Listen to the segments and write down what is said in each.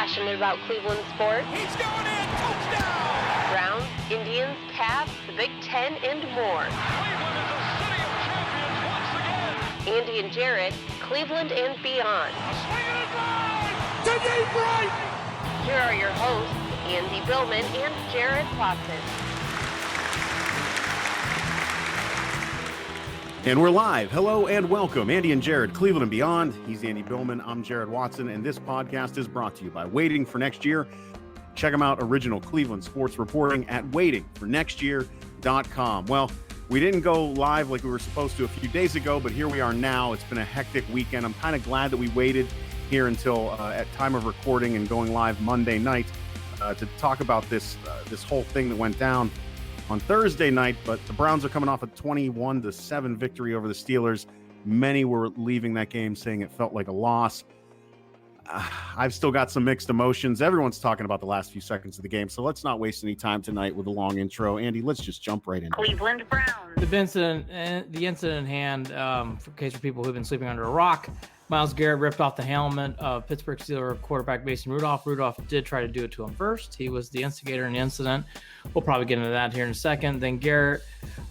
passionate about Cleveland sports. He's going in! Touchdown! Browns, Indians, Cavs, the Big Ten, and more. Cleveland is a city of champions once again! Andy and Jarid, Cleveland and beyond. A swing and a drive! To deep right! Here are your hosts, Andy Billman and Jarid Watson. And we're live. Hello and welcome. Andy and Jarid, Cleveland and beyond. He's Andy Billman. I'm Jarid Watson. And this podcast is brought to you by Waiting for Next Year. Check them out, original Cleveland sports reporting at waitingfornextyear.com. Well, we didn't go live like we were supposed to a few days ago, but here we are now. It's been a hectic weekend. I'm kind of glad that we waited here until at time of recording and going live Monday night to talk about this whole thing that went down on Thursday night. But the Browns are coming off a 21-7 victory over the Steelers. Many were leaving that game saying it felt like a loss. I've still got some mixed emotions. Everyone's talking about the last few seconds of the game, so let's not waste any time tonight with a long intro. Andy, let's just jump right in. Cleveland Browns. The incident in hand, for case for people who've been sleeping under a rock, Myles Garrett ripped off the helmet of Pittsburgh Steelers quarterback Mason Rudolph. Rudolph did try to do it to him first. He was the instigator in the incident. We'll probably get into that here in a second. Then Garrett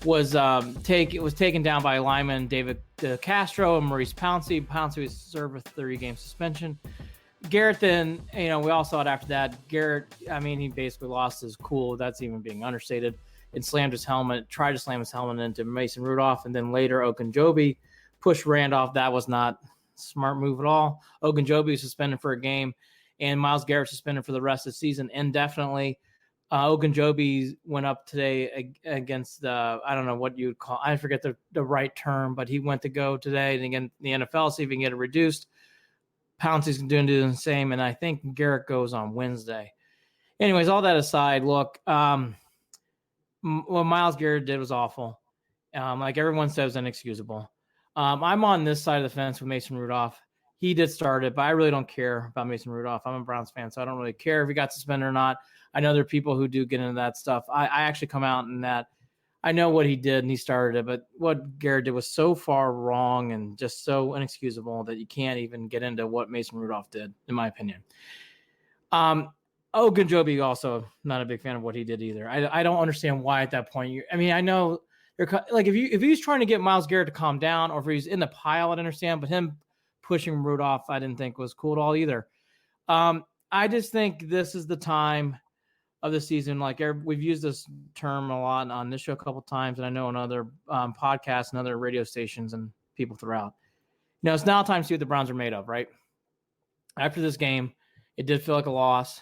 was taken down by lineman David Castro and Maurice Pouncey. Pouncey was served with a 30-game suspension. Garrett then, we all saw it after that. Garrett, he basically lost his cool. That's even being understated. And tried to slam his helmet into Mason Rudolph. And then later, Ogunjobi pushed Randolph. That was not a smart move at all. Ogunjobi was suspended for a game, and Myles Garrett suspended for the rest of the season indefinitely. Ogunjobi went up today against I don't know what you would call, I forget the right term, but he went to go today and again the NFL, see if he can get it reduced. Pouncey's doing the same, and I think Garrett goes on Wednesday. Anyways, all that aside, look, what Myles Garrett did was awful. Like everyone says, inexcusable. I'm on this side of the fence with Mason Rudolph. He did start it, but I really don't care about Mason Rudolph. I'm a Browns fan, so I don't really care if he got suspended or not. I know there are people who do get into that stuff. I actually come out in that I know what he did and he started it, but what Garrett did was so far wrong and just so inexcusable that you can't even get into what Mason Rudolph did, in my opinion. Ogunjobi also not a big fan of what he did either. I don't understand why at that point. I know like if he's trying to get Myles Garrett to calm down, or if he's in the pile, I'd understand. But him pushing Rudolph, I didn't think was cool at all either. I just think this is the time of the season. Like we've used this term a lot on this show a couple of times, and I know on other podcasts and other radio stations and people throughout. It's now time to see what the Browns are made of, right? After this game, it did feel like a loss.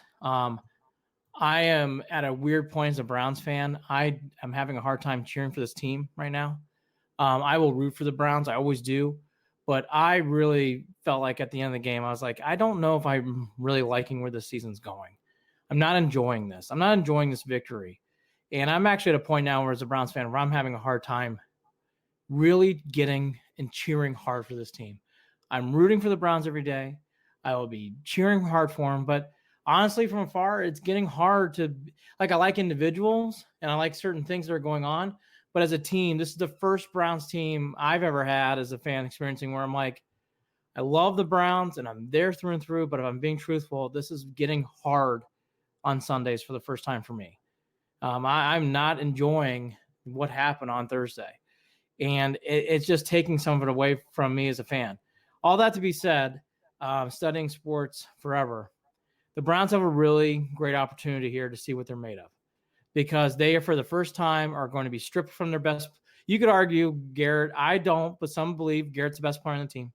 I am at a weird point as a Browns fan. I am having a hard time cheering for this team right now. I will root for the Browns. I always do. But I really felt like at the end of the game, I was like, I don't know if I'm really liking where the season's going. I'm not enjoying this. I'm not enjoying this victory. And I'm actually at a point now where as a Browns fan, where I'm having a hard time really getting and cheering hard for this team. I'm rooting for the Browns every day. I will be cheering hard for them. But honestly, from afar, it's getting hard to, I like individuals and I like certain things that are going on. But as a team, this is the first Browns team I've ever had as a fan experiencing where I'm like, I love the Browns and I'm there through and through. But if I'm being truthful, this is getting hard on Sundays for the first time for me. I'm not enjoying what happened on Thursday. And it's just taking some of it away from me as a fan. All that to be said, studying sports forever, the Browns have a really great opportunity here to see what they're made of, because they are, for the first time, are going to be stripped from their best. You could argue Garrett. I don't, but some believe Garrett's the best player on the team.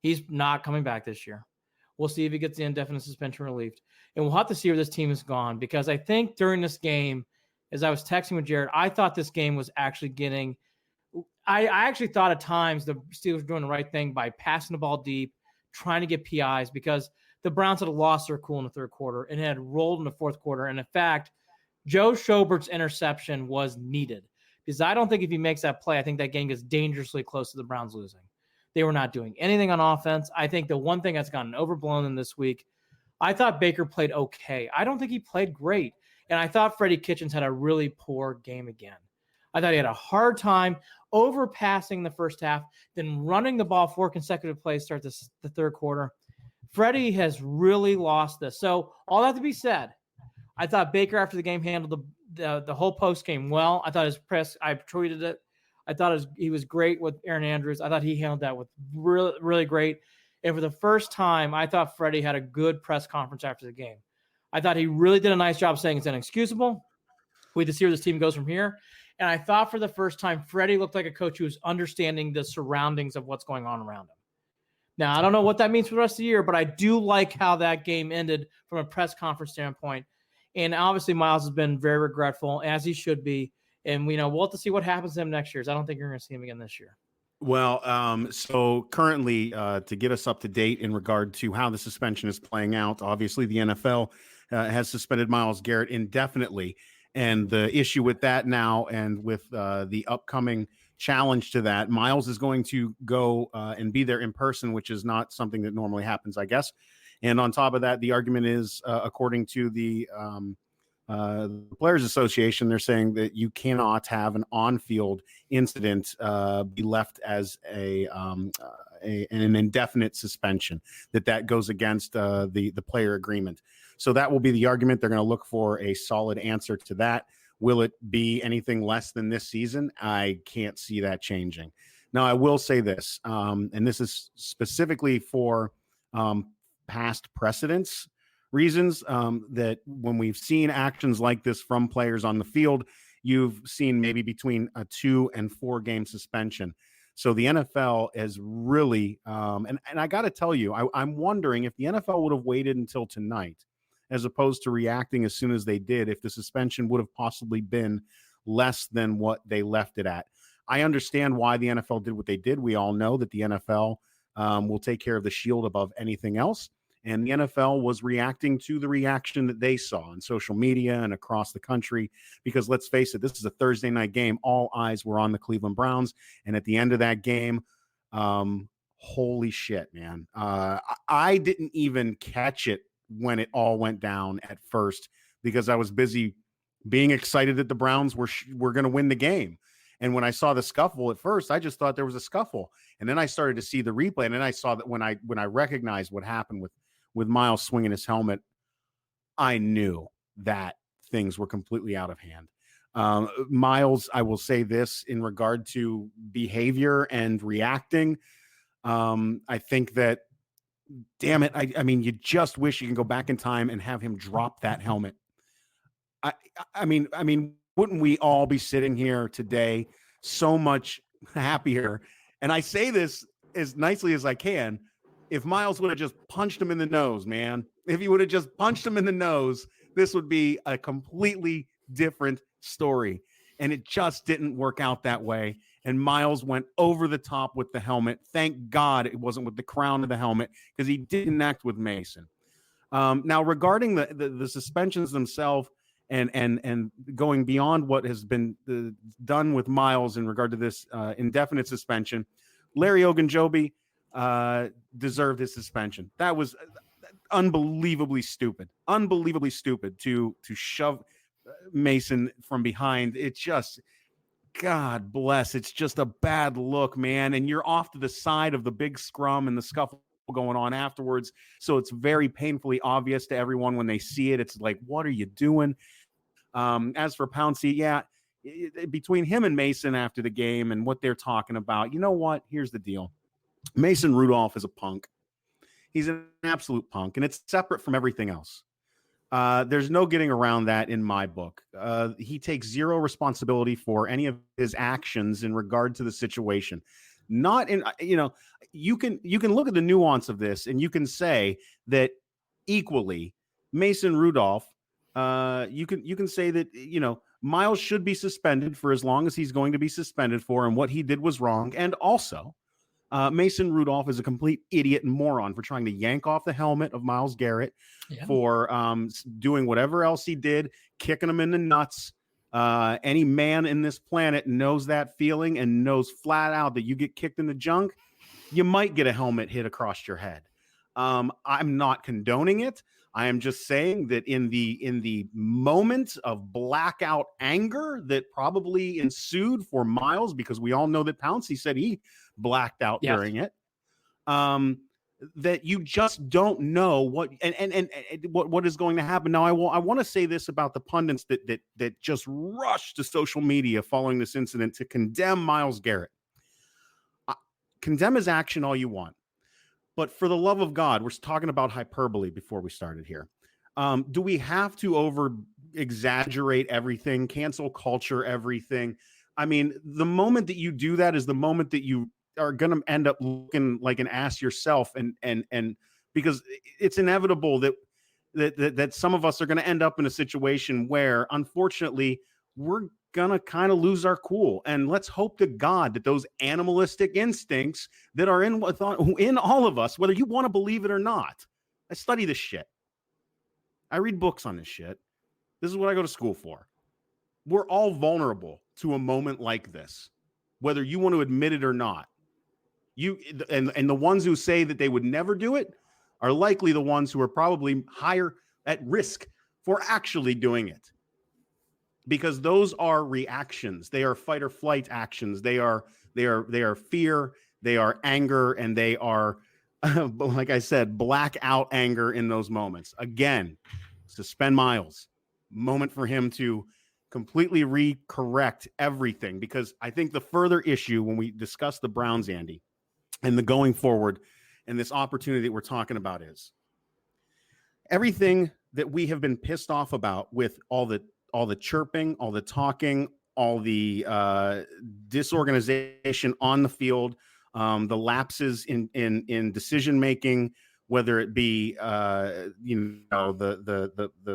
He's not coming back this year. We'll see if he gets the indefinite suspension relieved. And we'll have to see where this team has gone, because I think during this game, as I was texting with Jared, I thought this game was actually getting – I actually thought at times the Steelers were doing the right thing by passing the ball deep, trying to get PIs, because the Browns had lost their cool in the third quarter and had rolled in the fourth quarter. And in fact, Joe Schobert's interception was needed, because I don't think if he makes that play, I think that game gets dangerously close to the Browns losing. They were not doing anything on offense. I think the one thing that's gotten overblown in this week, I thought Baker played okay. I don't think he played great. And I thought Freddie Kitchens had a really poor game again. I thought he had a hard time overpassing the first half, then running the ball 4 consecutive plays start the third quarter. Freddie has really lost this. So all that to be said, I thought Baker after the game handled the whole post game well. I thought his press, I tweeted it. I thought he was great with Aaron Andrews. I thought he handled that with really, really great. And for the first time, I thought Freddie had a good press conference after the game. I thought he really did a nice job saying it's inexcusable. We have to see where this team goes from here. And I thought for the first time, Freddie looked like a coach who was understanding the surroundings of what's going on around him. Now, I don't know what that means for the rest of the year, but I do like how that game ended from a press conference standpoint. And obviously, Myles has been very regretful, as he should be. And we'll have to see what happens to him next year. I don't think you're going to see him again this year. Well, so currently, to get us up to date in regard to how the suspension is playing out, obviously the NFL has suspended Myles Garrett indefinitely. And the issue with that now, and with the upcoming challenge to that, Myles is going to go and be there in person, which is not something that normally happens, I guess. And on top of that, the argument is, according to the Players Association, they're saying that you cannot have an on-field incident be left as an indefinite suspension, that goes against the player agreement. So that will be the argument. They're going to look for a solid answer to that. Will it be anything less than this season? I can't see that changing. Now, I will say this, and this is specifically for past precedents reasons, that when we've seen actions like this from players on the field, you've seen maybe between a 2 and 4 game suspension. So the NFL is really, and I got to tell you, I'm wondering if the NFL would have waited until tonight, as opposed to reacting as soon as they did, if the suspension would have possibly been less than what they left it at. I understand why the NFL did what they did. We all know that the NFL will take care of the shield above anything else. And the NFL was reacting to the reaction that they saw on social media and across the country, because let's face it, this is a Thursday night game. All eyes were on the Cleveland Browns. And at the end of that game, holy shit, man. I didn't even catch it when it all went down at first, because I was busy being excited that the Browns were going to win the game. And when I saw the scuffle at first, I just thought there was a scuffle. And then I started to see the replay, and then I saw that when I recognized what happened with Myles swinging his helmet, I knew that things were completely out of hand. Myles, I will say this in regard to behavior and reacting. I think that, damn it, I mean, you just wish you can go back in time and have him drop that helmet. I mean, wouldn't we all be sitting here today so much happier? And I say this as nicely as I can. If Myles would have just punched him in the nose, man, if he would have just punched him in the nose, this would be a completely different story. And it just didn't work out that way. And Myles went over the top with the helmet. Thank God it wasn't with the crown of the helmet, because he didn't act with Mason. Now, regarding the suspensions themselves and going beyond what has been done with Myles in regard to this indefinite suspension, Larry Ogunjobi deserved his suspension. That was unbelievably stupid to shove Mason from behind. It just, God bless, it's just a bad look, man. And you're off to the side of the big scrum and the scuffle going on afterwards. So it's very painfully obvious to everyone when they see it. It's like, what are you doing? As for Pouncey, yeah, between him and Mason after the game and what they're talking about, you know what? Here's the deal. Mason Rudolph is a punk. He's an absolute punk, and it's separate from everything else. There's no getting around that in my book. He takes zero responsibility for any of his actions in regard to the situation. Not in, you can look at the nuance of this, and you can say that equally Mason Rudolph, you can say that, Myles should be suspended for as long as he's going to be suspended for, and what he did was wrong. And also, Mason Rudolph is a complete idiot and moron for trying to yank off the helmet of Myles Garrett, for doing whatever else he did, kicking him in the nuts. Any man in this planet knows that feeling and knows flat out that you get kicked in the junk, you might get a helmet hit across your head. I'm not condoning it. I am just saying that in the moment of blackout anger that probably ensued for Myles, because we all know that Pouncey said he blacked out during it. that you just don't know what and what is going to happen. Now, I want to say this about the pundits that just rushed to social media following this incident to condemn Myles Garrett. Condemn his action all you want, but for the love of God, we're talking about hyperbole before we started here. Do we have to over exaggerate everything, cancel culture, everything? I mean, the moment that you do that is the moment that you are going to end up looking like an ass yourself, and because it's inevitable that some of us are going to end up in a situation where, unfortunately, we're going to kind of lose our cool. And let's hope to God that those animalistic instincts that are in all of us, whether you want to believe it or not. I study this shit. I read books on this shit. This is what I go to school for. We're all vulnerable to a moment like this, whether you want to admit it or not. And the ones who say that they would never do it are likely the ones who are probably higher at risk for actually doing it, because those are reactions. They are fight or flight actions. They are fear. They are anger, and they are, like I said, blackout anger in those moments. Again, suspend Myles. Moment for him to completely recorrect everything, because I think the further issue when we discuss the Browns, Andy, and the going forward and this opportunity that we're talking about is everything that we have been pissed off about with all the chirping, all the talking, all the disorganization on the field, the lapses in decision making, whether it be the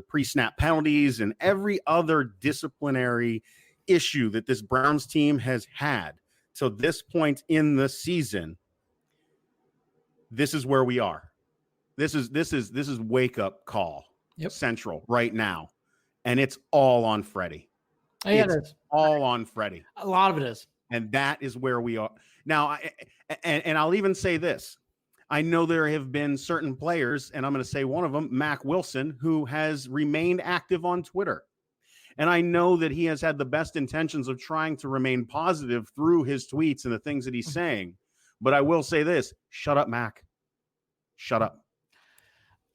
pre-snap penalties and every other disciplinary issue that this Browns team has had to this point in the season. This is where we are. This is wake up call central right now, and it's all on Freddie. Yeah, it's all on Freddie. A lot of it is, and that is where we are now. And I'll even say this: I know there have been certain players, and I'm going to say one of them, Mac Wilson, who has remained active on Twitter, and I know that he has had the best intentions of trying to remain positive through his tweets and the things that he's saying. But I will say this: shut up, Mac. Shut up.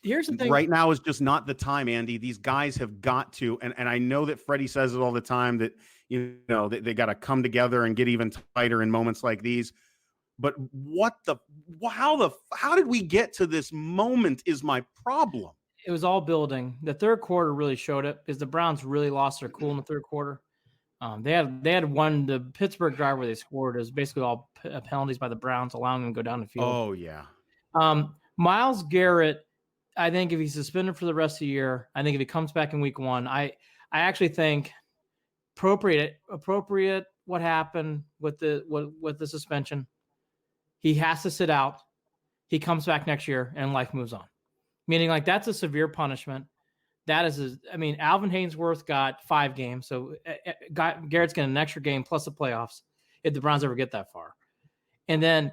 Here's the thing. Right now is just not the time, Andy. These guys have got to, and I know that Freddie says it all the time, that they got to come together and get even tighter in moments like these. But how did we get to this moment is my problem. It was all building. The third quarter really showed it, because the Browns really lost their cool in the third quarter. They had won the Pittsburgh drive where they scored. It was basically all penalties by the Browns, allowing them to go down the field. Oh yeah. Myles Garrett, I think if he's suspended for the rest of the year, I think if he comes back in week 1, I actually think appropriate what happened with the suspension. He has to sit out. He comes back next year and life moves on. Meaning, like, that's a severe punishment. That is, Alvin Haynesworth got 5 games, so Garrett's getting an extra game plus the playoffs if the Browns ever get that far. And then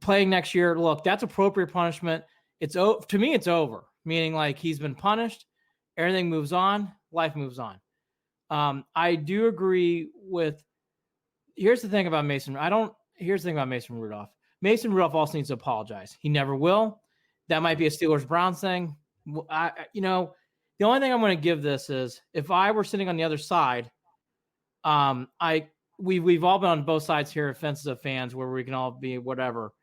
playing next year, look, that's appropriate punishment. To me, it's over. Meaning, like, he's been punished, everything moves on, life moves on. I do agree with. Here's the thing about Mason. Here's the thing about Mason Rudolph. Mason Rudolph also needs to apologize. He never will. That might be a Steelers-Browns thing. The only thing I'm going to give this is, if I were sitting on the other side, we've all been on both sides here, offenses of fans, where we can all be whatever.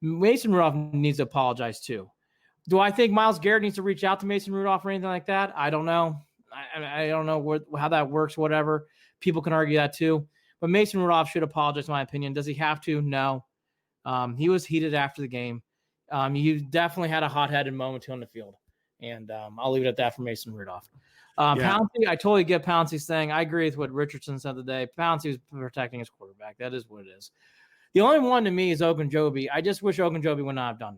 Mason Rudolph needs to apologize too. Do I think Myles Garrett needs to reach out to Mason Rudolph or anything like that? I don't know. I don't know how that works, whatever. People can argue that too. But Mason Rudolph should apologize, in my opinion. Does he have to? No. He was heated after the game. He definitely had a hot-headed moment too on the field. And I'll leave it at that for Mason Rudolph. Pouncey, I totally get Pouncey's thing. I agree with what Richardson said today. Pouncey was protecting his quarterback. That is what it is. The only one to me is Ogunjobi. I just wish Ogunjobi would not have done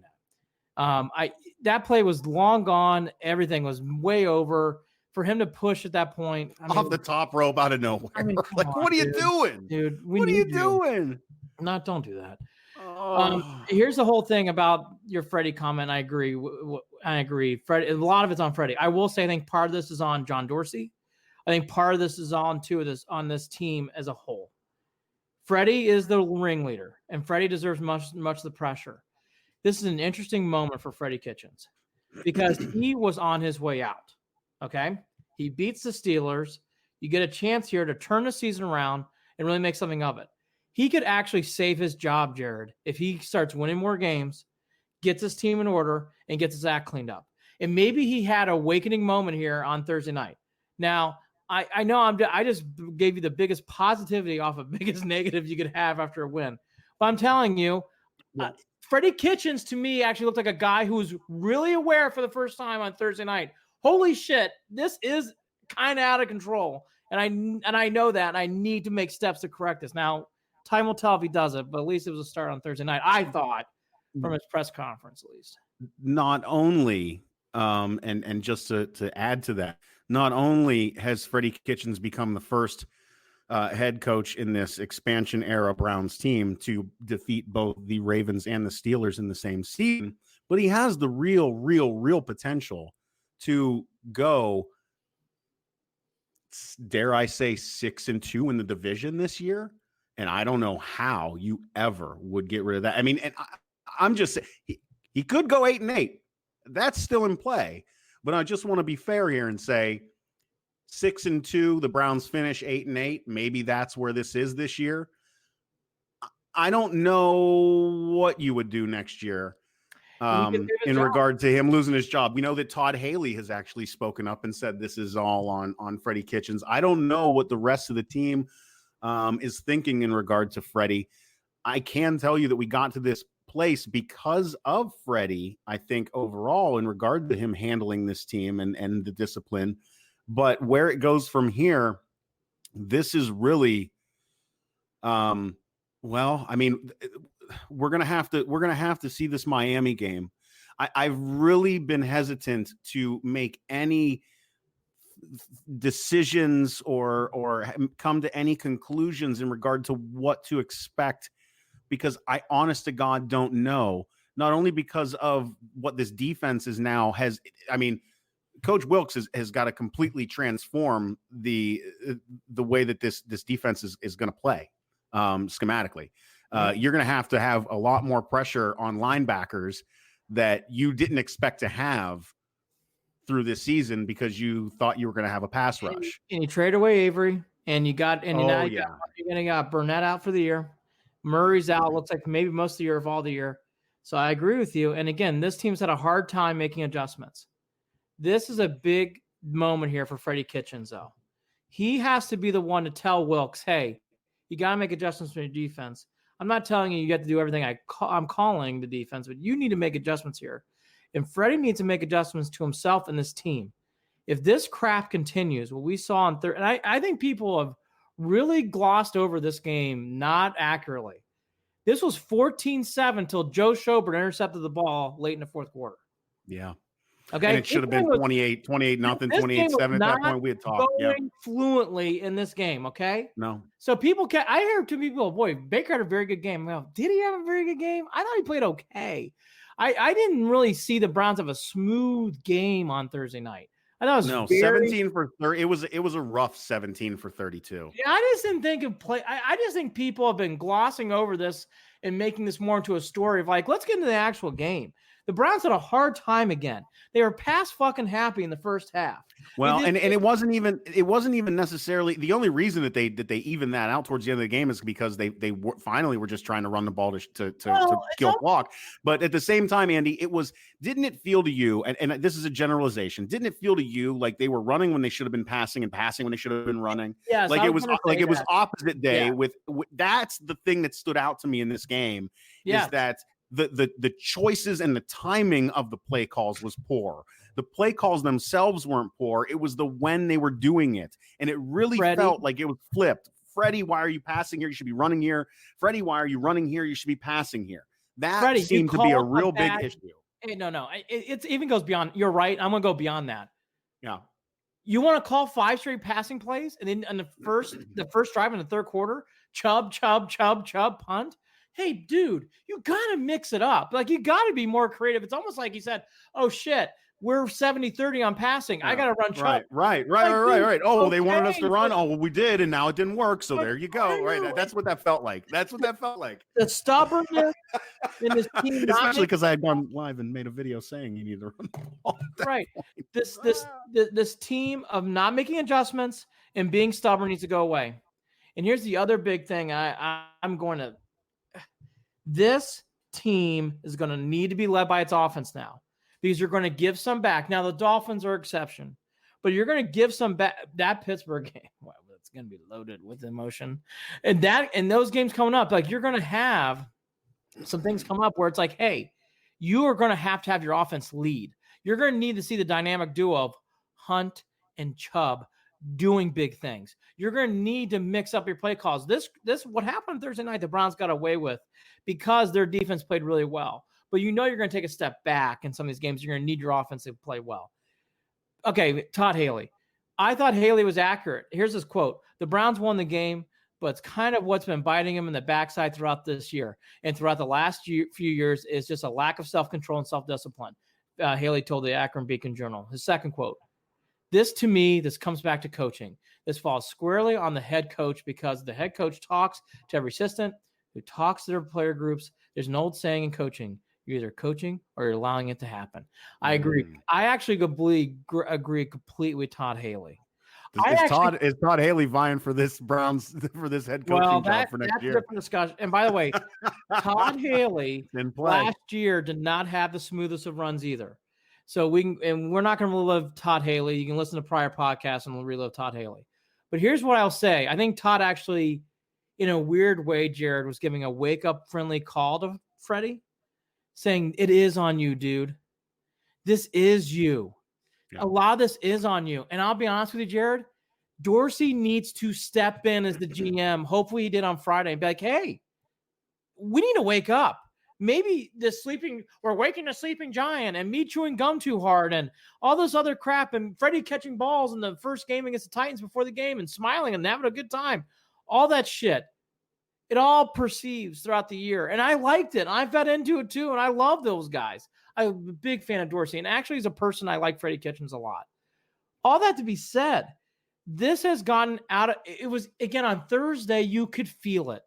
that. That play was long gone. Everything was way over. For him to push at that point. Off the top rope out of nowhere. What are you doing? Dude, what are you doing? Don't do that. Here's the whole thing about your Freddie comment. I agree. Freddie, a lot of it's on Freddie. I will say, I think part of this is on John Dorsey. I think part of this is on this team as a whole. Freddie is the ringleader, and Freddie deserves much of the pressure. this is an interesting moment for Freddie Kitchens because he was on his way out. Okay. He beats the Steelers. You get a chance here to turn the season around and really make something of it. He could actually save his job, Jared, if he starts winning more games, gets his team in order, and gets his act cleaned up. And maybe he had an awakening moment here on Thursday night. Now, I know I just gave you the biggest positivity off of biggest negative you could have after a win. But I'm telling you, Freddie Kitchens to me actually looked like a guy who was really aware for the first time on Thursday night. Holy shit, this is kind of out of control. And I know that, and I need to make steps to correct this. Now, time will tell if he does it, but at least it was a start on Thursday night, I thought, from his press conference at least. Not only, and just to add to that, not only has Freddie Kitchens become the first head coach in this expansion era Browns team to defeat both the Ravens and the Steelers in the same season, but he has the real potential to go, dare I say, 6-2 in the division this year. And I don't know how you ever would get rid of that. I mean, and I'm just saying he could go 8-8. That's still in play. But I just want to be fair here and say 6-2, the Browns finish 8-8. Maybe that's where this is this year. I don't know what you would do next year in regard to him losing his job. We know that Todd Haley has actually spoken up and said this is all on Freddie Kitchens. I don't know what the rest of the team is thinking in regard to Freddie. I can tell you that we got to this place because of Freddie, I think, overall, in regard to him handling this team and the discipline. But where it goes from here, this is really, well, I mean, we're gonna have to see this Miami game. I've really been hesitant to make any decisions or come to any conclusions in regard to what to expect, because I honest to God don't know. Not only because of what this defense is now has, I mean, Coach Wilks has got to completely transform the way that this defense is going to play schematically. You're going to have a lot more pressure on linebackers that you didn't expect to have through this season because you thought you were going to have a pass rush. And you trade away Avery, and you got you're going to got Burnett out for the year. Murray's out. Looks like maybe most of the year of all the year. So I agree with you. And again, this team's had a hard time making adjustments. This is a big moment here for Freddie Kitchens, though. He has to be the one to tell Wilks, hey, you got to make adjustments to your defense. I'm not telling you got to do everything I'm calling the defense, but you need to make adjustments here. And Freddie needs to make adjustments to himself and this team. If this crap continues, what we saw on third, and I think people have really glossed over this game not accurately. This was 14-7 until Joe Schobert intercepted the ball late in the fourth quarter. Yeah. Okay. And it should have been 28-0, 28-7 at that point. We had talked. Yeah. Fluently in this game. Okay. No. So I heard two people, boy, Baker had a very good game. Well, did he have a very good game? I thought he played okay. I didn't really see the Browns have a smooth game on Thursday night. I thought it was 17 for 30. It was a rough 17 for 32. Yeah, I just didn't think of play. I just think people have been glossing over this and making this more into a story of like, let's get into the actual game. The Browns had a hard time again. They were past fucking happy in the first half. Well, and it wasn't even necessarily the only reason that they even that out towards the end of the game is because they finally were just trying to run the ball to kill clock. But at the same time, Andy, didn't it feel to you, and this is a generalization, didn't it feel to you like they were running when they should have been passing and passing when they should have been running? Yeah, like it was opposite day with that's the thing that stood out to me in this game is that the choices and the timing of the play calls was poor. The play calls themselves weren't poor. It was the when they were doing it. And it really felt like it was flipped. Freddie, why are you passing here? You should be running here. Freddie, why are you running here? You should be passing here. That seemed to be a real big issue. Hey, no. It even goes beyond. You're right. I'm going to go beyond that. Yeah. You want to call 5 straight passing plays? And then on the first drive in the third quarter, Chubb, punt. Hey, dude, you got to mix it up. Like, you got to be more creative. It's almost like he said, oh, shit, we're 70-30 on passing. I got to run Chubb. Right. Oh, they wanted us to run. Oh, well, we did, and now it didn't work. So there you go. Right. That's what that felt like. The stubbornness in this team, especially because I had gone live and made a video saying you need to run the ball. Right. This team of not making adjustments and being stubborn needs to go away. And here's the other big thing. I'm going to. This team is going to need to be led by its offense now, because you're going to give some back. Now, the Dolphins are exception, but you're going to give some back. That Pittsburgh game, well, it's going to be loaded with emotion. And those games coming up, like, you're going to have some things come up where it's like, hey, you are going to have your offense lead. You're going to need to see the dynamic duo of Hunt and Chubb doing big things. You're going to need to mix up your play calls. This what happened Thursday night, the Browns got away with because their defense played really well. But you're going to take a step back in some of these games. You're going to need your offense to play well. Okay, Todd Haley. I thought Haley was accurate. Here's his quote. The Browns won the game, but it's kind of what's been biting him in the backside throughout this year. And throughout the last few years is just a lack of self-control and self-discipline. Haley told the Akron Beacon Journal. His second quote. This comes back to coaching. This falls squarely on the head coach, because the head coach talks to every assistant, who talks to their player groups. There's an old saying in coaching: you're either coaching or you're allowing it to happen. I agree. I actually agree completely with Todd Haley. Is Todd Haley vying for this head coaching job for next year? A different discussion. And by the way, Todd Haley last year did not have the smoothest of runs either. So we're not going to relive Todd Haley. You can listen to prior podcasts and we'll relive Todd Haley. But here's what I'll say. I think Todd actually, in a weird way, Jared, was giving a wake-up friendly call to Freddie, saying, it is on you, dude. This is you. Yeah. A lot of this is on you. And I'll be honest with you, Jared, Dorsey needs to step in as the GM. Hopefully he did on Friday and be like, hey, we need to wake up. Maybe we're waking a sleeping giant, and me chewing gum too hard and all this other crap, and Freddie catching balls in the first game against the Titans before the game and smiling and having a good time. All that shit. It all perceives throughout the year. And I liked it. I fed into it too. And I love those guys. I'm a big fan of Dorsey. And actually, as a person, I like Freddie Kitchens a lot. All that to be said, this has gotten out of it. Was, again, on Thursday, you could feel it.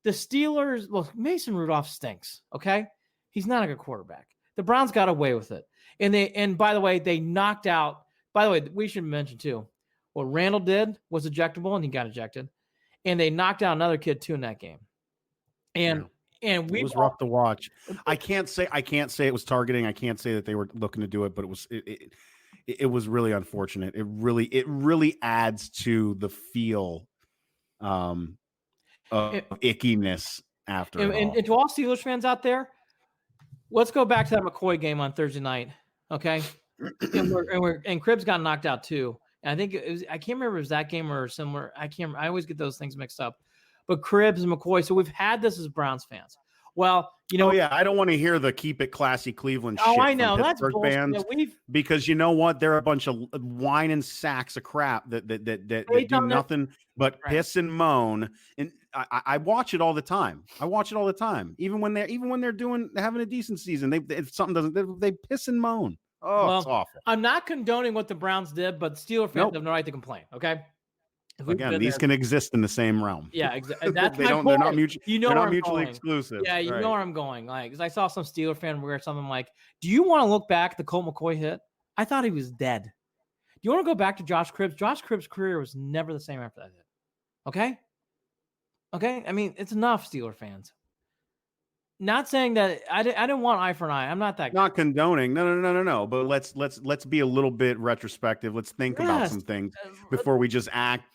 The Steelers, Mason Rudolph stinks, okay? He's not a good quarterback. The Browns got away with it. And by the way, they knocked out, by the way, we should mention too, what Randall did was ejectable, and he got ejected. And they knocked out another kid too in that game. And it was rough to watch. I can't say it was targeting. I can't say that they were looking to do it, but it was really unfortunate. It really adds to the feel of ickiness after and to all Steelers fans out there, let's go back to that McCoy game on Thursday night, okay? and Cribbs got knocked out too. And I think I can't remember if it was that game or similar. I always get those things mixed up. But Cribbs and McCoy. So we've had this as Browns fans. Well, I don't want to hear the keep it classy Cleveland shit. Oh, I know. From That's Pittsburgh fans, because you know what? They're a bunch of whining sacks of crap that do nothing but piss and moan. And I watch it all the time. Even when they're having a decent season, if something doesn't, they piss and moan. Oh, it's awful. I'm not condoning what the Browns did, but Steelers fans have no right to complain. Okay. Again, these can exist in the same realm. Yeah, exactly. That's they're not mutually exclusive. Yeah, you know where I'm going. Like, because I saw some Steeler fan wear something like, "Do you want to look back at the Colt McCoy hit? I thought he was dead. Do you want to go back to Josh Cribbs? Josh Cribbs' career was never the same after that hit. Okay. I mean, it's enough, Steeler fans. Not saying that I didn't want eye for an eye. I'm not that. Not condoning. No. But let's be a little bit retrospective. Let's think about some things before we just act.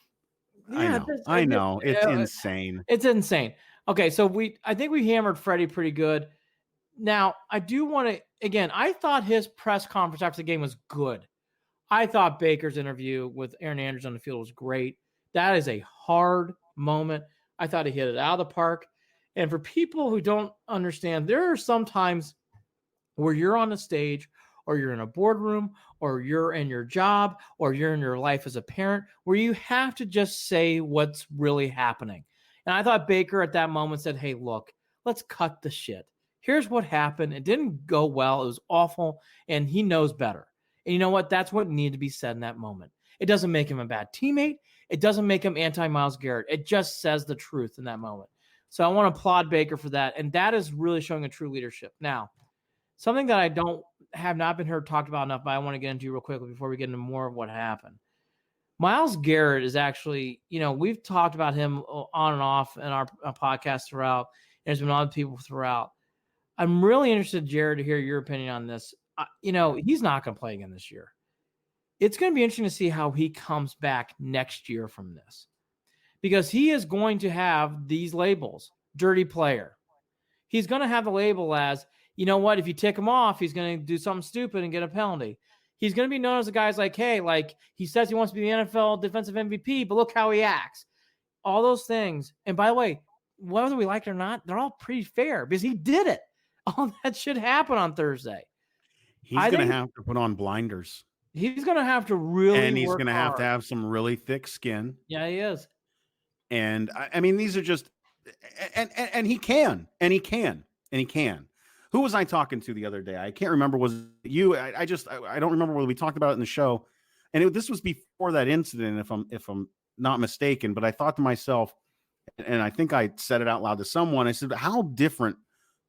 Yeah, I know. It's insane. It's insane. Okay, so I think we hammered Freddie pretty good. Now, I do want to, again, I thought his press conference after the game was good. I thought Baker's interview with Aaron Andrews on the field was great. That is a hard moment. I thought he hit it out of the park. And for people who don't understand, there are some times where you're on the stage, or you're in a boardroom, or you're in your job, or you're in your life as a parent, where you have to just say what's really happening. And I thought Baker at that moment said, hey, look, let's cut the shit. Here's what happened. It didn't go well. It was awful, and he knows better. And you know what? That's what needed to be said in that moment. It doesn't make him a bad teammate. It doesn't make him anti-Myles Garrett. It just says the truth in that moment. So I want to applaud Baker for that, and that is really showing a true leadership. Now, something that I have not been heard talked about enough, but I want to get into real quickly before we get into more of what happened. Myles Garrett is actually, we've talked about him on and off in our podcast throughout. There's been other people throughout. I'm really interested, Jared, to hear your opinion on this. He's not going to play again this year. It's going to be interesting to see how he comes back next year from this, because he is going to have these labels: dirty player. He's going to have the label as, you know what, if you tick him off, he's going to do something stupid and get a penalty. He's going to be known as the guy's like, hey, like he says he wants to be the NFL defensive MVP, but look how he acts. All those things. And by the way, whether we like it or not, they're all pretty fair because he did it. All that should happen on Thursday. He's going to have to put on blinders. He's going to have to really And he's work going to hard. have to have some really thick skin. Yeah, he is. And I mean, these are just, and he can. Who was I talking to the other day? I can't remember. Was it you? I don't remember whether we talked about it in the show. And this was before that incident, if I'm not mistaken. But I thought to myself, and I think I said it out loud to someone. I said, how different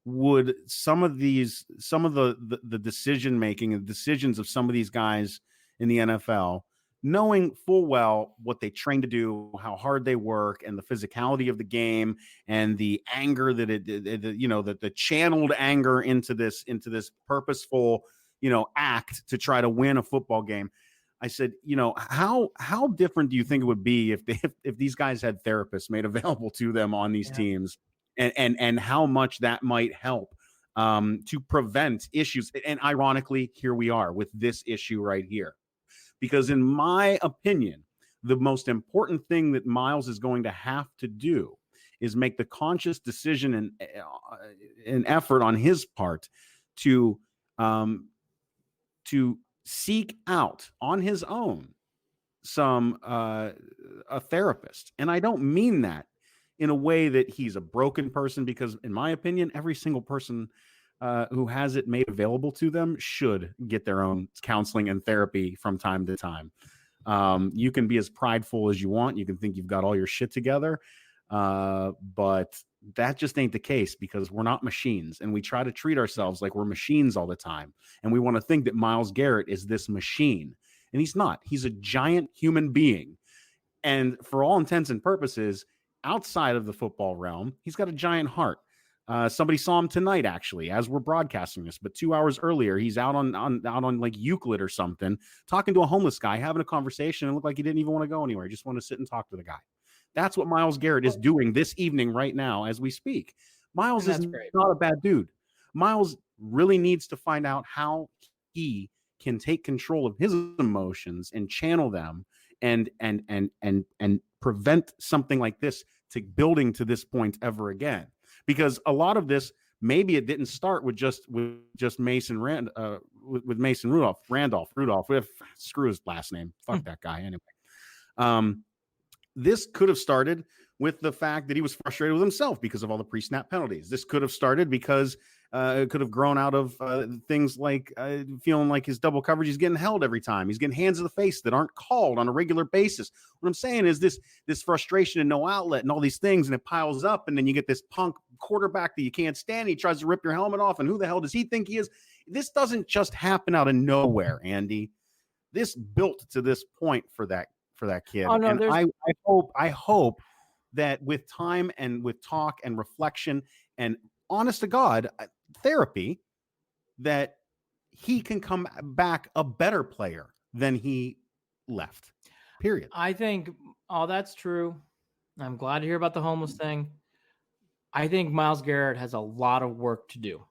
would some of the decision making and decisions of some of these guys in the NFL, knowing full well what they train to do, how hard they work, and the physicality of the game, and the anger that the channeled anger into this purposeful, act to try to win a football game. I said, how different do you think it would be if these guys had therapists made available to them on these teams, and how much that might help to prevent issues. And ironically, here we are with this issue right here. Because in my opinion, the most important thing that Myles is going to have to do is make the conscious decision and an effort on his part to seek out on his own a therapist. And I don't mean that in a way that he's a broken person, because in my opinion, every single person who has it made available to them should get their own counseling and therapy from time to time. You can be as prideful as you want. You can think you've got all your shit together, but that just ain't the case, because we're not machines, and we try to treat ourselves like we're machines all the time. And we want to think that Myles Garrett is this machine, and he's not. He's a giant human being. And for all intents and purposes, outside of the football realm, he's got a giant heart. Somebody saw him tonight, actually, as we're broadcasting this, but 2 hours earlier, he's out on like Euclid or something, talking to a homeless guy, having a conversation, and looked like he didn't even want to go anywhere. He just wanted to sit and talk to the guy. That's what Myles Garrett is doing this evening right now as we speak. Myles is not a bad dude. Myles really needs to find out how he can take control of his emotions and channel them and prevent something like this to building to this point ever again. Because a lot of this, maybe it didn't start with just Mason with Mason Rudolph. Screw his last name. Fuck that guy anyway. This could have started with the fact that he was frustrated with himself because of all the pre-snap penalties. This could have started because it could have grown out of things like feeling like his double coverage is getting held every time. He's getting hands to the face that aren't called on a regular basis. What I'm saying is this frustration and no outlet and all these things, and it piles up, and then you get this punk quarterback that you can't stand. He tries to rip your helmet off, and who the hell does he think he is? This doesn't just happen out of nowhere, Andy. This built to this point for that kid. Oh, no, and I hope that with time and with talk and reflection and honest to God therapy, that he can come back a better player than he left. Period. I think that's true. I'm glad to hear about the homeless thing. I think Myles Garrett has a lot of work to do.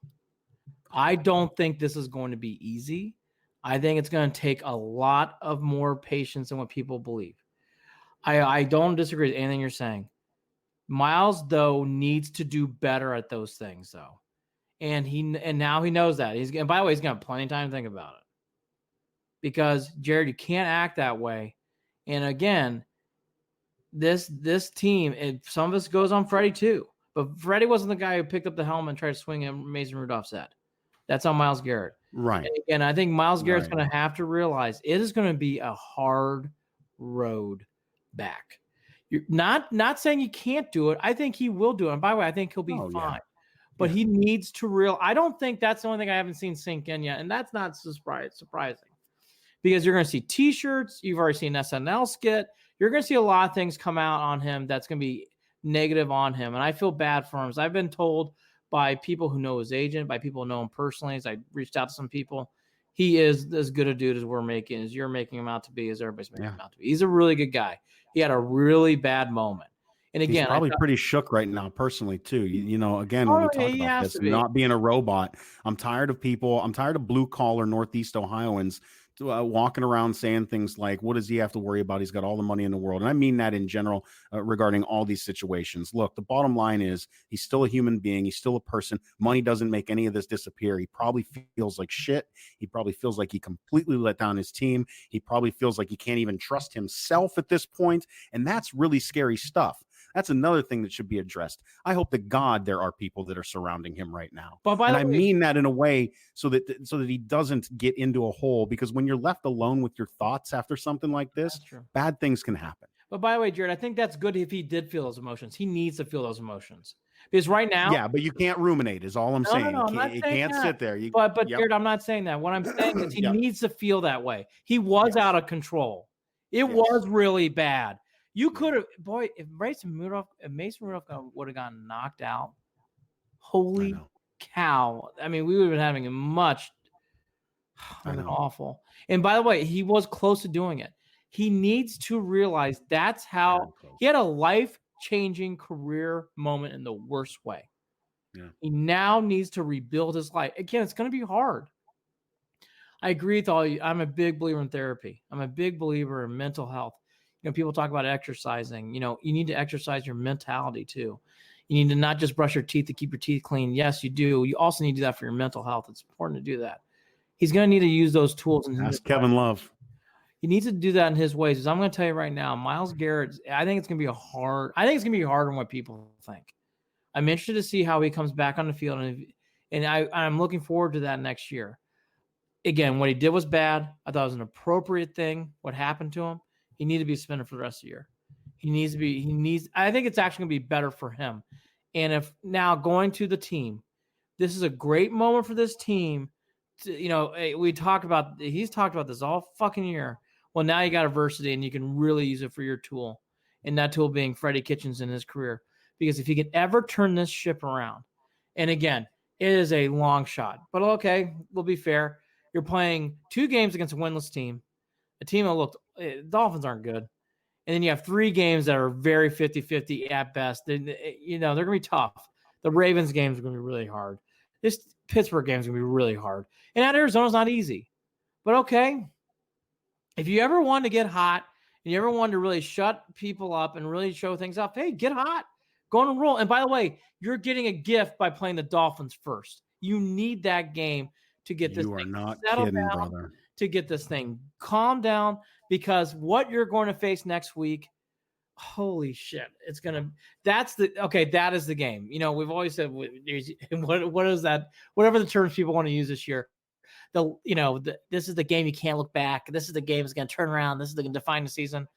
I don't think this is going to be easy. I think it's going to take a lot of more patience than what people believe. I don't disagree with anything you're saying. Myles, though, needs to do better at those things, though. And now he knows that. By the way, he's got plenty of time to think about it. Because, Jared, you can't act that way. And again, this team, some of this goes on Freddie too. But Freddie wasn't the guy who picked up the helmet and tried to swing him Mason Rudolph's head. That's on Myles Garrett. Right. And I think Myles Garrett's going to have to realize it is going to be a hard road back. You're not saying he can't do it. I think he will do it. And by the way, I think he'll be fine. Yeah. But he needs to I don't think that's the only thing I haven't seen sink in yet. And that's not surprising. Because you're going to see T-shirts. You've already seen SNL skit. You're going to see a lot of things come out on him that's going to be negative on him. And I feel bad for him. As I've been told by people who know his agent, by people who know him personally, as I reached out to some people, he is as good a dude as you're making him out to be, as everybody's making him out to be. He's a really good guy. He had a really bad moment. And again, he's probably pretty shook right now personally too. You know, again, when we talk about this, not being a robot, I'm tired of blue collar Northeast Ohioans walking around saying things like, what does he have to worry about? He's got all the money in the world. And I mean that in general regarding all these situations. Look, the bottom line is he's still a human being. He's still a person. Money doesn't make any of this disappear. He probably feels like shit. He probably feels like he completely let down his team. He probably feels like he can't even trust himself at this point. And that's really scary stuff. That's another thing that should be addressed. I hope to God there are people that are surrounding him right now. And I mean that in a way so that he doesn't get into a hole, because when you're left alone with your thoughts after something like this, bad things can happen. But by the way, Jared, I think that's good if he did feel those emotions. He needs to feel those emotions. Because right now... Yeah, but you can't ruminate is all I'm saying. You can't sit there. But Jared, I'm not saying that. What I'm saying is he needs to feel that way. He was out of control. It was really bad. You could have, if Mason Rudolph would have gotten knocked out, holy cow. I mean, we would have been having a much awful. And by the way, he was close to doing it. He needs to realize that's how he had a life-changing career moment in the worst way. Yeah. He now needs to rebuild his life. Again, it's going to be hard. I agree with all you. I'm a big believer in therapy. I'm a big believer in mental health. You know, people talk about exercising. You know, you need to exercise your mentality too. You need to not just brush your teeth to keep your teeth clean. Yes, you do. You also need to do that for your mental health. It's important to do that. He's going to need to use those tools. Ask Kevin Love. He needs to do that in his ways. As I'm going to tell you right now, Myles Garrett, I think it's going to be harder than what people think. I'm interested to see how he comes back on the field. And I'm looking forward to that next year. Again, what he did was bad. I thought it was an appropriate thing, what happened to him. He needs to be suspended for the rest of the year. I think it's actually going to be better for him. And if now going to the team, this is a great moment for this team. He's talked about this all fucking year. Well, now you got adversity and you can really use it for your tool. And that tool being Freddie Kitchens in his career. Because if he can ever turn this ship around, and again, it is a long shot. But okay, we'll be fair. You're playing 2 games against a winless team. A team that Dolphins aren't good. And then you have 3 games that are very 50-50 at best. They're going to be tough. The Ravens games are going to be really hard. This Pittsburgh game is going to be really hard. And at Arizona's not easy. But okay, if you ever want to get hot and you ever want to really shut people up and really show things off, hey, get hot. Go on and roll. And by the way, you're getting a gift by playing the Dolphins first. You need that game to get this thing settled down, brother. To get this thing calm down, because what you're going to face next week, holy shit, that is the game. You know, we've always said, what is that? Whatever the terms people want to use this year, this is the game you can't look back. This is the game that's going to turn around. This is going to define the season.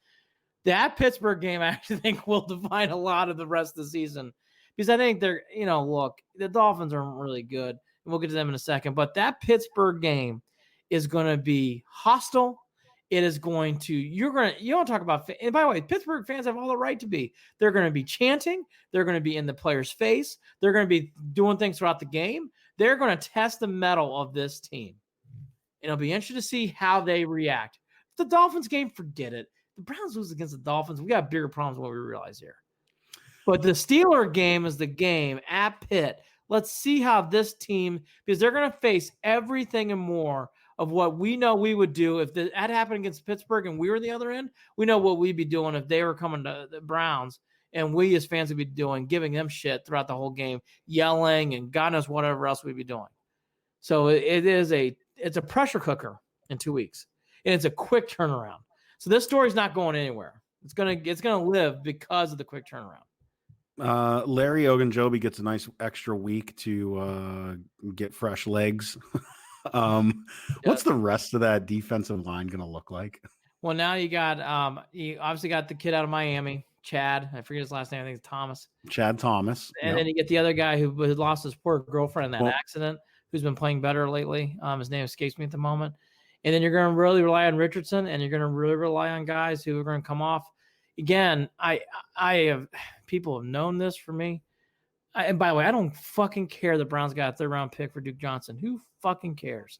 That Pittsburgh game, I actually think, will define a lot of the rest of the season, because I think they're, look, the Dolphins aren't really good, and we'll get to them in a second, but that Pittsburgh game is going to be hostile. It is going to, you don't talk about, and by the way, Pittsburgh fans have all the right to be. They're going to be chanting. They're going to be in the player's face. They're going to be doing things throughout the game. They're going to test the mettle of this team. And it'll be interesting to see how they react. The Dolphins game, forget it. The Browns lose against the Dolphins. We got bigger problems than what we realize here. But the Steeler game is the game at Pitt. Let's see how this team, because they're going to face everything and more of what we know we would do if that happened against Pittsburgh and we were the other end. We know what we'd be doing if they were coming to the Browns, and we as fans would be doing, giving them shit throughout the whole game, yelling and God knows whatever else we'd be doing. So it's a pressure cooker in 2 weeks, and it's a quick turnaround. So this story's not going anywhere. It's gonna live because of the quick turnaround. Larry Ogunjobi gets a nice extra week to get fresh legs. What's the rest of that defensive line going to look like? Well, now you obviously got the kid out of Miami, Chad. I forget his last name. I think it's Thomas. Chad Thomas. And then you get the other guy who lost his poor girlfriend in that accident, who's been playing better lately. His name escapes me at the moment. And then you're going to really rely on Richardson, and you're going to really rely on guys who are going to come off. Again, I have people have known this for me. And by the way, I don't fucking care the Browns got a third-round pick for Duke Johnson. Who fucking cares?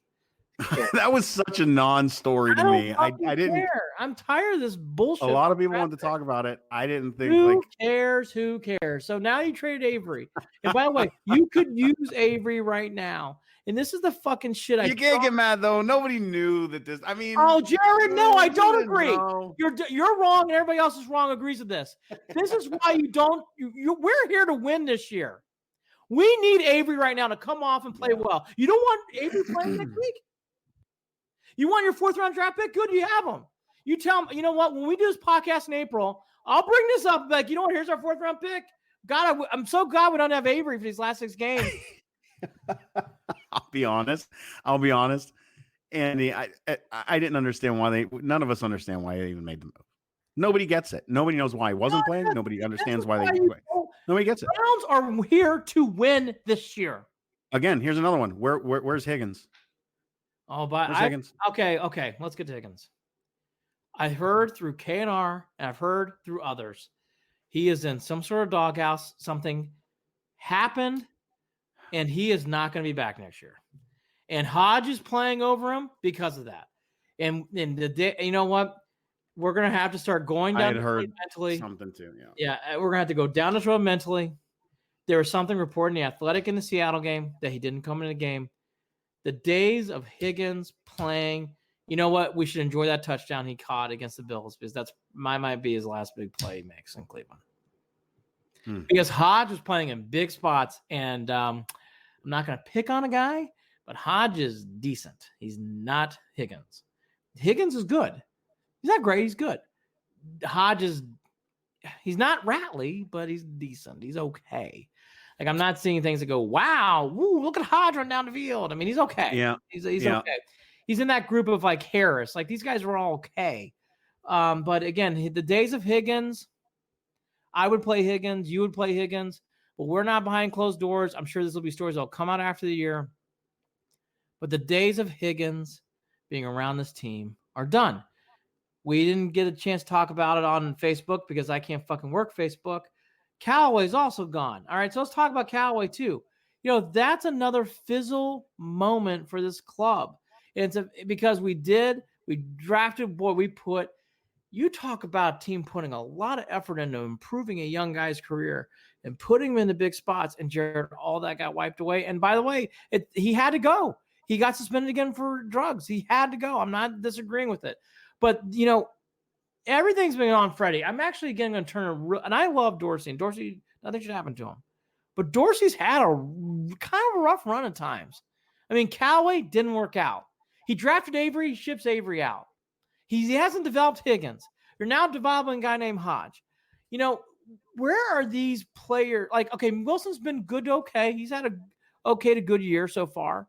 That was such a non-story to me. I didn't care. I'm tired of this bullshit. A lot of people wanted to talk about it. I didn't think. Who cares? Who cares? So now you traded Avery. And by the way, you could use Avery right now. And this is the fucking shit. You can't get mad though. Nobody knew that this. I mean, oh, Jared, no, I don't agree. You're wrong, and everybody else is wrong. Agrees with this. This is why you don't. We're here to win this year. We need Avery right now to come off and play well. You don't want Avery playing next week. You want your 4th round draft pick? Good, you have him. You tell him, you know what? When we do this podcast in April, I'll bring this up. Like, you know what? Here's our 4th round pick. God, I'm so glad we don't have Avery for these last 6 games. I'll be honest. Andy, I didn't understand why none of us understand why they even made the move. Nobody gets it. Nobody knows why he wasn't playing. Nobody understands why they play. Nobody gets it. Browns are here to win this year. Again, here's another one. Where's Higgins? Oh, but Higgins? Okay. Let's get to Higgins. I heard through KNR and I've heard through others, he is in some sort of doghouse. Something happened, and he is not going to be back next year. And Hodge is playing over him because of that. And the day, you know what? We're going to have to start going down this road mentally. Something too, yeah. We're going to have to go down this road mentally. There was something reported in the Athletic in the Seattle game that he didn't come in the game. The days of Higgins playing, you know what? We should enjoy that touchdown he caught against the Bills, because that's might be his last big play he makes in Cleveland. Because Hodge was playing in big spots, and I'm not going to pick on a guy, but Hodge is decent. He's not Higgins. Higgins is good. He's not great. He's good. Hodge he's not Ratley, but he's decent. He's okay. Like, I'm not seeing things that go, wow, woo, look at Hodge run down the field. I mean, he's okay. Yeah. He's okay. He's in that group of like Harris. Like, these guys are all okay. But again, the days of Higgins, I would play Higgins. You would play Higgins. But we're not behind closed doors. I'm sure this will be stories that'll come out after the year. But the days of Higgins being around this team are done. We didn't get a chance to talk about it on Facebook because I can't fucking work Facebook. Callaway's also gone. All right, so let's talk about Callaway too. You know, that's another fizzle moment for this club. And it's because we drafted, you talk about a team putting a lot of effort into improving a young guy's career and putting him in the big spots, and Jared, all that got wiped away. And by the way, he had to go. He got suspended again for drugs. He had to go. I'm not disagreeing with it. But, you know, everything's been on Freddie. I'm actually again going to turn and I love Dorsey. And Dorsey, nothing should happen to him. But Dorsey's had a kind of a rough run at times. I mean, Callaway didn't work out. He drafted Avery, he ships Avery out. He hasn't developed Higgins. You're now developing a guy named Hodge. You know, where are these players? Like, okay, Wilson's been good to okay. He's had a okay to good year so far.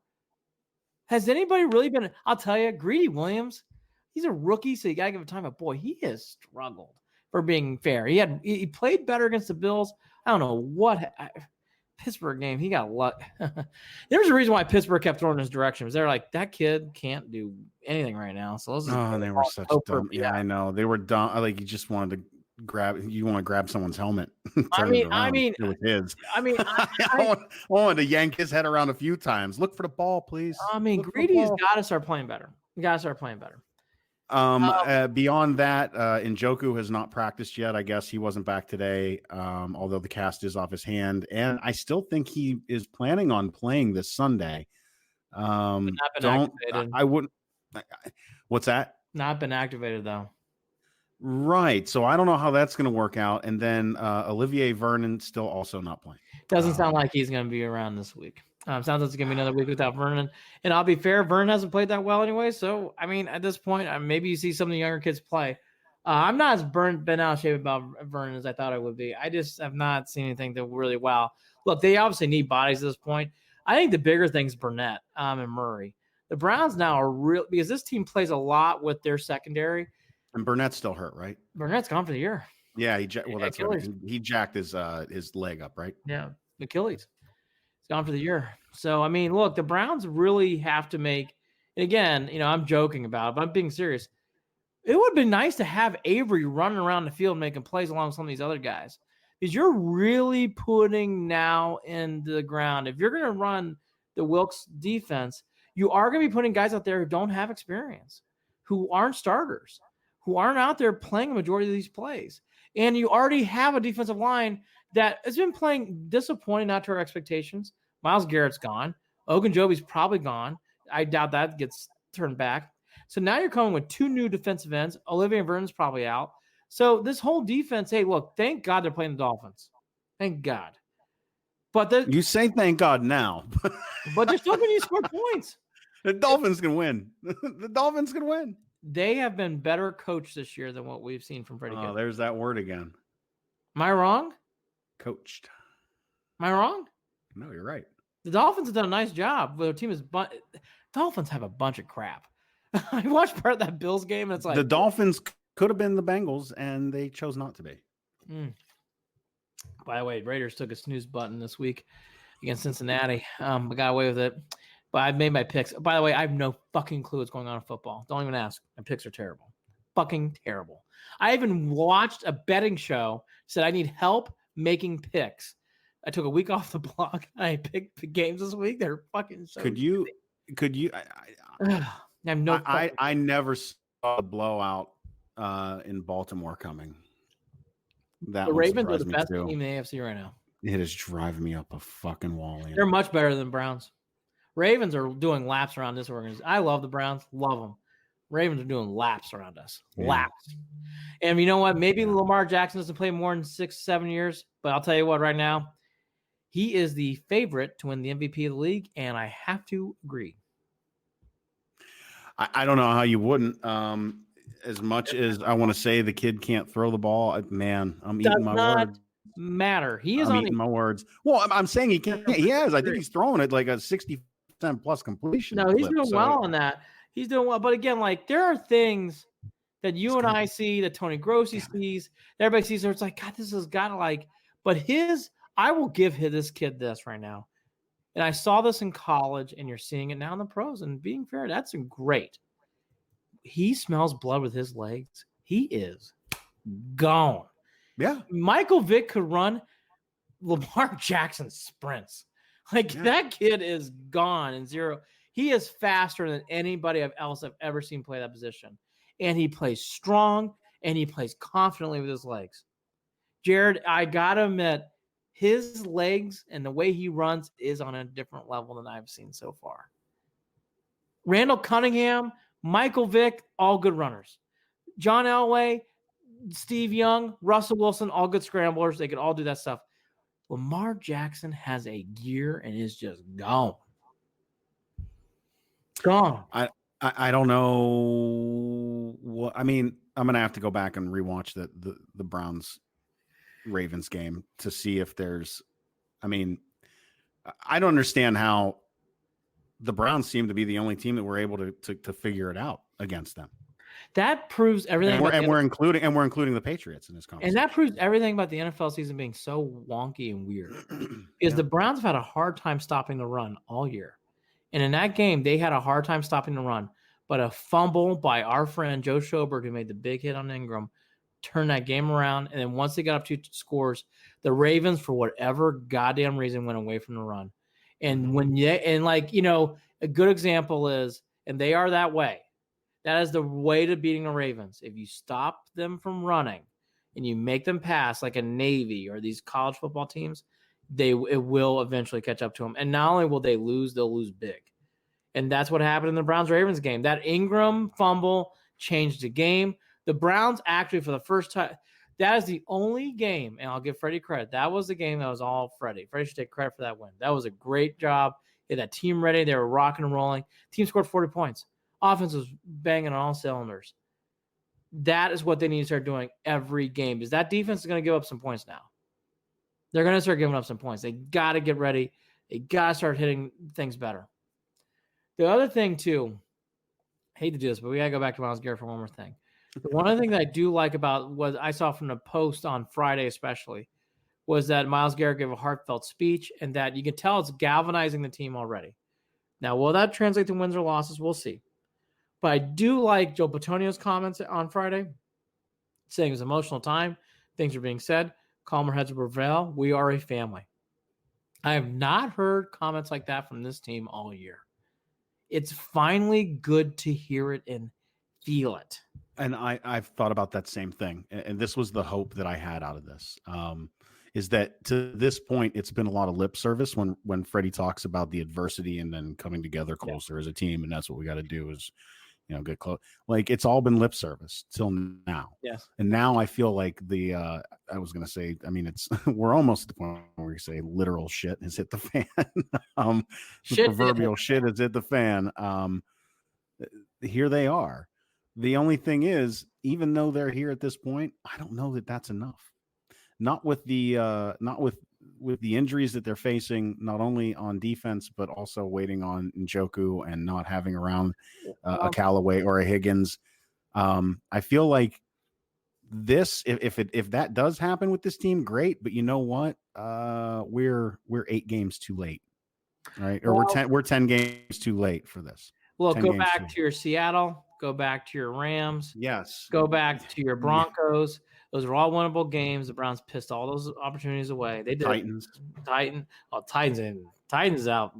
Has anybody really been? I'll tell you, Greedy Williams, he's a rookie, so you got to give him time. But boy, he has struggled, for being fair. He played better against the Bills. I don't know what Pittsburgh game. He got luck. There's a reason why Pittsburgh kept throwing in his direction. They're like, that kid can't do anything right now. So they were such dumb. Yeah, I know they were dumb. Like, you just wanted to grab someone's helmet. I mean, with his. I wanted to yank his head around a few times. Look for the ball, please. I mean, Greedy's got to start playing better. Beyond that, Njoku has not practiced yet. I guess he wasn't back today, although the cast is off his hand. And I still think he is planning on playing this Sunday. Not been activated. I wouldn't. What's that? Not been activated, though. Right. So I don't know how that's going to work out. And then Olivier Vernon still also not playing. Doesn't sound like he's going to be around this week. Sounds like it's going to be another week without Vernon. And I'll be fair, Vernon hasn't played that well anyway. So, I mean, at this point, maybe you see some of the younger kids play. I'm not as bent out of shape about Vernon as I thought I would be. I just have not seen anything that really wow. Look, they obviously need bodies at this point. I think the bigger thing is Burnett and Murray. The Browns now are real because this team plays a lot with their secondary. And Burnett's still hurt, right? Burnett's gone for the year. Yeah, that's right. He jacked his leg up, right? Yeah, Achilles. He's gone for the year. So I mean, look, the Browns really have to make. And again, I'm joking about it, but I'm being serious. It would have been nice to have Avery running around the field making plays along with some of these other guys. Because you're really putting now in the ground. If you're going to run the Wilkes defense, you are going to be putting guys out there who don't have experience, who aren't starters, who aren't out there playing a majority of these plays. And you already have a defensive line that has been playing disappointing, not to our expectations. Myles Garrett's gone. Ogunjobi's probably gone. I doubt that gets turned back. So now you're coming with 2 new defensive ends. Olivier Vernon's probably out. So this whole defense, hey, look, thank God they're playing the Dolphins. Thank God. But you say thank God now. But they're still going to score points. The Dolphins can win. The Dolphins can win. They have been better coached this year than what we've seen from Freddie Kitchens. There's that word again. Am I wrong? Coached. Am I wrong? No, you're right. The Dolphins have done a nice job. Their team is Dolphins have a bunch of crap. I watched part of that Bills game, and it's like the Dolphins could have been the Bengals, and they chose not to be. By the way, Raiders took a snooze button this week against Cincinnati. I got away with it, but I've made my picks. By the way, I have no fucking clue what's going on in football. Don't even ask. My picks are terrible. Fucking terrible. I even watched a betting show, said I need help making picks. I took a week off the blog. I picked the games this week. They're fucking so Could you I never saw a blowout in Baltimore coming. That the Ravens are the best team in the AFC right now. It is driving me up a fucking wall. They're much better than Browns. Ravens are doing laps around this organization. I love the Browns. Love them. Ravens are doing laps around us. Yeah. Laps. And you know what? Maybe Lamar Jackson doesn't play more than 6-7 years, but I'll tell you what right now, he is the favorite to win the MVP of the league, and I have to agree. I don't know how you wouldn't. As much as I want to say the kid can't throw the ball, man, I'm eating my words. Matter. He is eating my words. Well, I'm saying he can't. He has. I think he's throwing it like a 60% plus completion. No, he's doing well on that. He's doing well. But again, like there are things that you and I see, that Tony Grossi sees, that everybody sees. It's like, God, this has got to like. But I will give this kid this right now. And I saw this in college, and you're seeing it now in the pros. And being fair, that's great. He smells blood with his legs. He is gone. Yeah. Michael Vick could run. Lamar Jackson sprints. That kid is gone in zero. He is faster than anybody else I've ever seen play that position. And he plays strong, and he plays confidently with his legs. Jared, I got to admit, his legs and the way he runs is on a different level than I've seen so far. Randall Cunningham, Michael Vick, all good runners. John Elway, Steve Young, Russell Wilson, all good scramblers. They could all do that stuff. Lamar Jackson has a gear and is just gone. Gone. I don't know what. I mean, I'm gonna have to go back and rewatch the Browns Ravens game to see if there's. I mean, I don't understand how the Browns seem to be the only team that were able to figure it out against them. That proves everything. And we're including the Patriots in this conversation. And that proves everything about the NFL season being so wonky and weird. Because the Browns have had a hard time stopping the run all year. And in that game, they had a hard time stopping the run. But a fumble by our friend Joe Schobert, who made the big hit on Ingram, turned that game around. And then once they got up 2 scores, the Ravens, for whatever goddamn reason, went away from the run. And a good example is, and they are that way. That is the way to beating the Ravens. If you stop them from running and you make them pass like a Navy or these college football teams, it will eventually catch up to them. And not only will they lose, they'll lose big. And that's what happened in the Browns-Ravens game. That Ingram fumble changed the game. The Browns actually, for the first time, that is the only game, and I'll give Freddie credit. That was the game that was all Freddie. Freddie should take credit for that win. That was a great job. They had that team ready. They were rocking and rolling. Team scored 40 points. Offense was banging on all cylinders. That is what they need to start doing every game, because that defense is going to give up some points now. They're going to start giving up some points. They got to get ready. They got to start hitting things better. The other thing, too, I hate to do this, but we got to go back to Myles Garrett for one more thing. One other thing that I do like about what I saw from the post on Friday especially was that Myles Garrett gave a heartfelt speech, and that you can tell it's galvanizing the team already. Now, will that translate to wins or losses? We'll see. But I do like Joe Bitonio's comments on Friday, saying it was an emotional time. Things are being said. Calmer heads will prevail. We are a family. I have not heard comments like that from this team all year. It's finally good to hear it and feel it. And I've thought about that same thing. And this was the hope that I had out of this, is that to this point, it's been a lot of lip service when Freddie talks about the adversity and then coming together closer as a team. And that's what we got to do is, get close. Like, it's all been lip service till now. Yes. And now I feel like I was going to say, I mean, we're almost at the point where we say literal shit has hit the fan. The proverbial shit has hit the fan. Here they are. The only thing is, even though they're here at this point, I don't know that that's enough. Not with the injuries that they're facing, not only on defense, but also waiting on Njoku and not having around a Callaway or a Higgins. I feel like this, if that does happen with this team, great. But you know what? We're 8 games too late, right? Or we're 10 games too late for this. Well, go back to your Seattle. Go back to your Rams. Yes. Go back to your Broncos. Those are all winnable games. The Browns pissed all those opportunities away. They did. Titans out.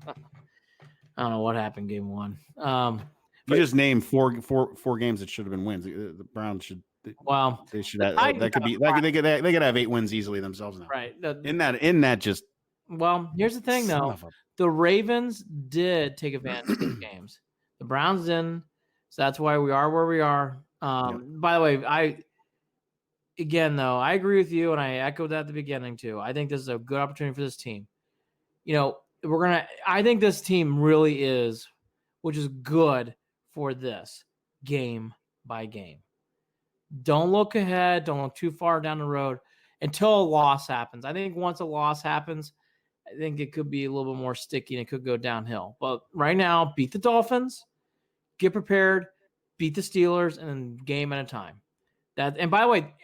I don't know what happened game 1. You just named four games that should have been wins. The Browns should. Well, they should have, that could be they could have 8 wins easily themselves now. Right. In that just. Well, here's the thing though. The Ravens did take advantage of these games. The Browns didn't. So that's why we are where we are. By the way, I agree with you, and I echoed that at the beginning too. I think this is a good opportunity for this team. I think this team really is, which is good for this game by game. Don't look ahead. Don't look too far down the road until a loss happens. I think once a loss happens, I think it could be a little bit more sticky and it could go downhill. But right now, beat the Dolphins, get prepared, beat the Steelers, and then game at a time. And by the way,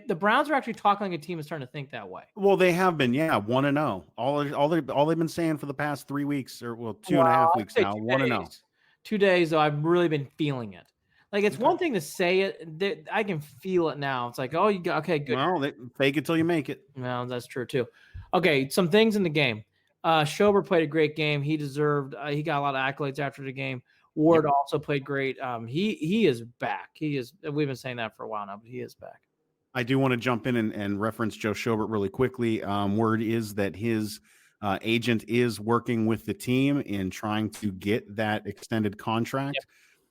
the Browns are actually talking like a team is starting to think that way. Well, they have been, 1-0. All they've been saying for the past 3 weeks, or 2.5 weeks now, 1-0. 2 days, though, I've really been feeling it. Like, it's one thing to say it. I can feel it now. It's like, oh, you got, okay, good. Well, fake it till you make it. Well, that's true, too. Okay, some things in the game. Schober played a great game. He deserved he got a lot of accolades after the game. Ward also played great. He is back. We've been saying that for a while now, but he is back. I do want to jump in and reference Joe Schobert really quickly. Word is that his agent is working with the team in trying to get that extended contract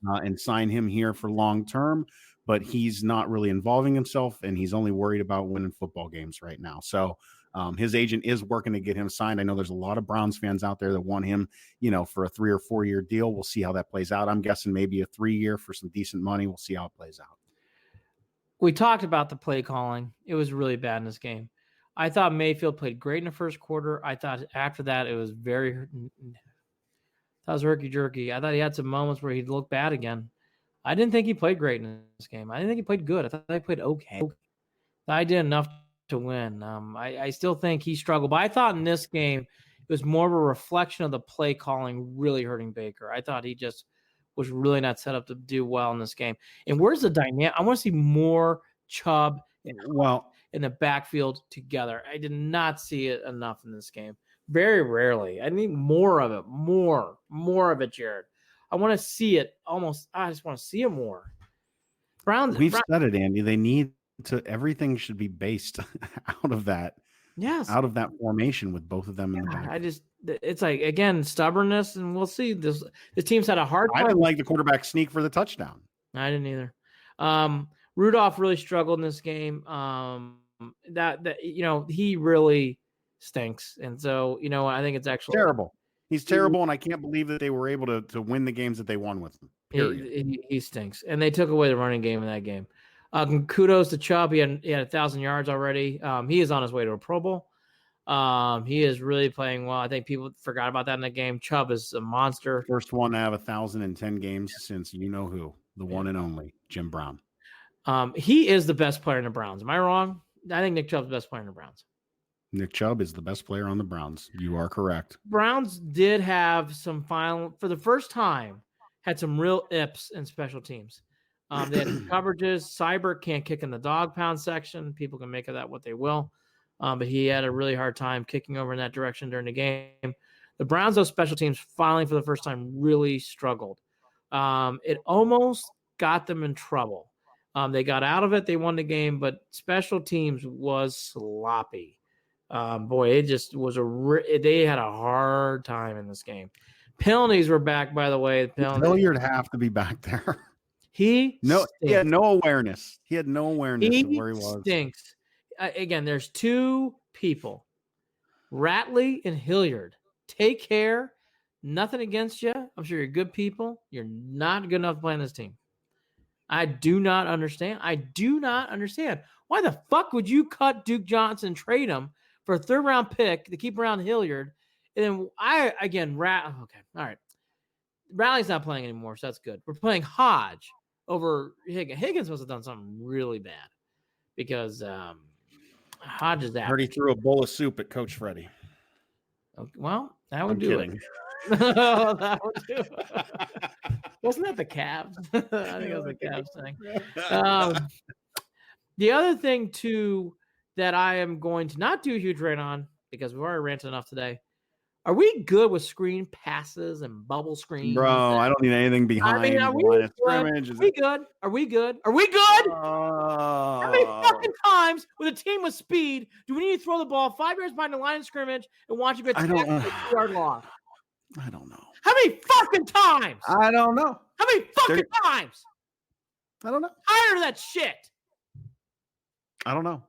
and sign him here for long term, but he's not really involving himself, and he's only worried about winning football games right now. So his agent is working to get him signed. I know there's a lot of Browns fans out there that want him, for a 3 or 4 year deal. We'll see how that plays out. I'm guessing maybe a 3 year for some decent money. We'll see how it plays out. We talked about the play calling. It was really bad in this game. I thought Mayfield played great in the first quarter. I thought after that it was herky-jerky. I thought he had some moments where he'd look bad again. I didn't think he played great in this game. I didn't think he played good. I thought he played okay. I did enough to win. I still think he struggled. But I thought in this game it was more of a reflection of the play calling really hurting Baker. I thought he just was really not set up to do well in this game. And where's the dynamic? I want to see more Chubb and in the backfield together. I did not see it enough in this game. Very rarely. I need more of it. More of it, Jared. I want to see it almost. I just want to see it more. We've said it, Andy. They need to. Everything should be based out of that. Yes. Out of that formation with both of them in the back. It's like, again, stubbornness, and we'll see. This team's had a hard time. I didn't like the quarterback sneak for the touchdown. I didn't either. Rudolph really struggled in this game. He really stinks. And so, I think it's actually terrible. He's terrible, and I can't believe that they were able to win the games that they won with him. He stinks. And they took away the running game in that game. Kudos to Chubb. He had 1,000 yards already. He is on his way to a Pro Bowl. He is really playing well. I think people forgot about that in the game. Chubb is a monster. First one to have 1,010 games since you know who, the one and only Jim Brown. He is the best player in the Browns. Am I wrong? I think Nick Chubb's the best player in the Browns. Nick Chubb is the best player on the Browns. You are correct. Browns did have some for the first time, had some real ips in special teams. They had coverages. Seibert can't kick in the dog pound section. People can make of that what they will. But he had a really hard time kicking over in that direction during the game. The Browns, those special teams, finally for the first time really struggled. It almost got them in trouble. They got out of it. They won the game, but special teams was sloppy. Boy, it just was they had a hard time in this game. Penalties were back, by the way. Hilliard have to be back there. He had no awareness. He had no awareness of where he was. Stinks. Again, there's two people, Ratley and Hilliard. Take care. Nothing against you. I'm sure you're good people. You're not good enough to play on this team. I do not understand. Why the fuck would you cut Duke Johnson, trade him for a third-round pick to keep around Hilliard? And then okay, all right. Ratley's not playing anymore, so that's good. We're playing Hodge over Higgins. Higgins must have done something really bad because Hodge is that. I heard he threw a bowl of soup at Coach Freddie. Okay, well, that would do it. That would do it. Wasn't that the Cavs? I think it was the Cavs thing. The other thing, too, that I am going to not do a huge rant on, because we've already ranted enough today, are we good with screen passes and bubble screens? Bro, I don't need anything behind the line of scrimmage. Are we good? Are we good? Are we good? How many fucking times with a team with speed do we need to throw the ball 5 yards behind the line of scrimmage and watch it get tackled for a 2-yard loss? I don't know. How many fucking times? I don't know. How many fucking times? I don't know. Tired of that shit. I don't know.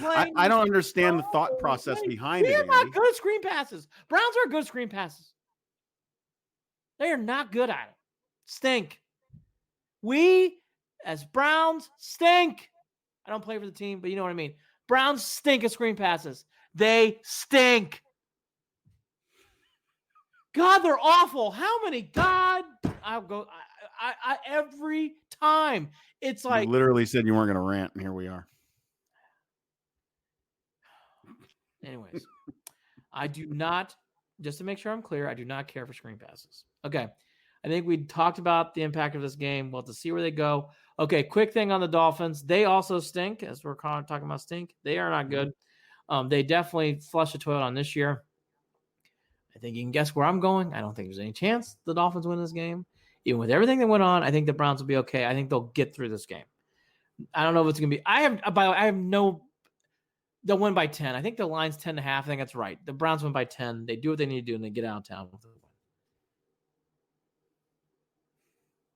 That I don't understand the thought process behind it. They're not good at screen passes. Browns are good at screen passes. They are not good at it. Stink. We, as Browns, stink. I don't play for the team, but you know what I mean. Browns stink at screen passes. They stink. God, they're awful. How many? God, I'll go. I every time. It's like you literally said you weren't going to rant, and here we are. Anyways, I do not, just to make sure I'm clear, I do not care for screen passes. Okay. I think we talked about the impact of this game. We'll have to see where they go. Okay, quick thing on the Dolphins. They also stink, as we're talking about stink. They are not good. They definitely flushed the toilet on this year. I think you can guess where I'm going. I don't think there's any chance the Dolphins win this game. Even with everything that went on, I think the Browns will be okay. I think they'll get through this game. I don't know if it's going to be – they'll win by 10. I think the line's 10.5. I think that's right. The Browns win by 10. They do what they need to do, and they get out of town with a win.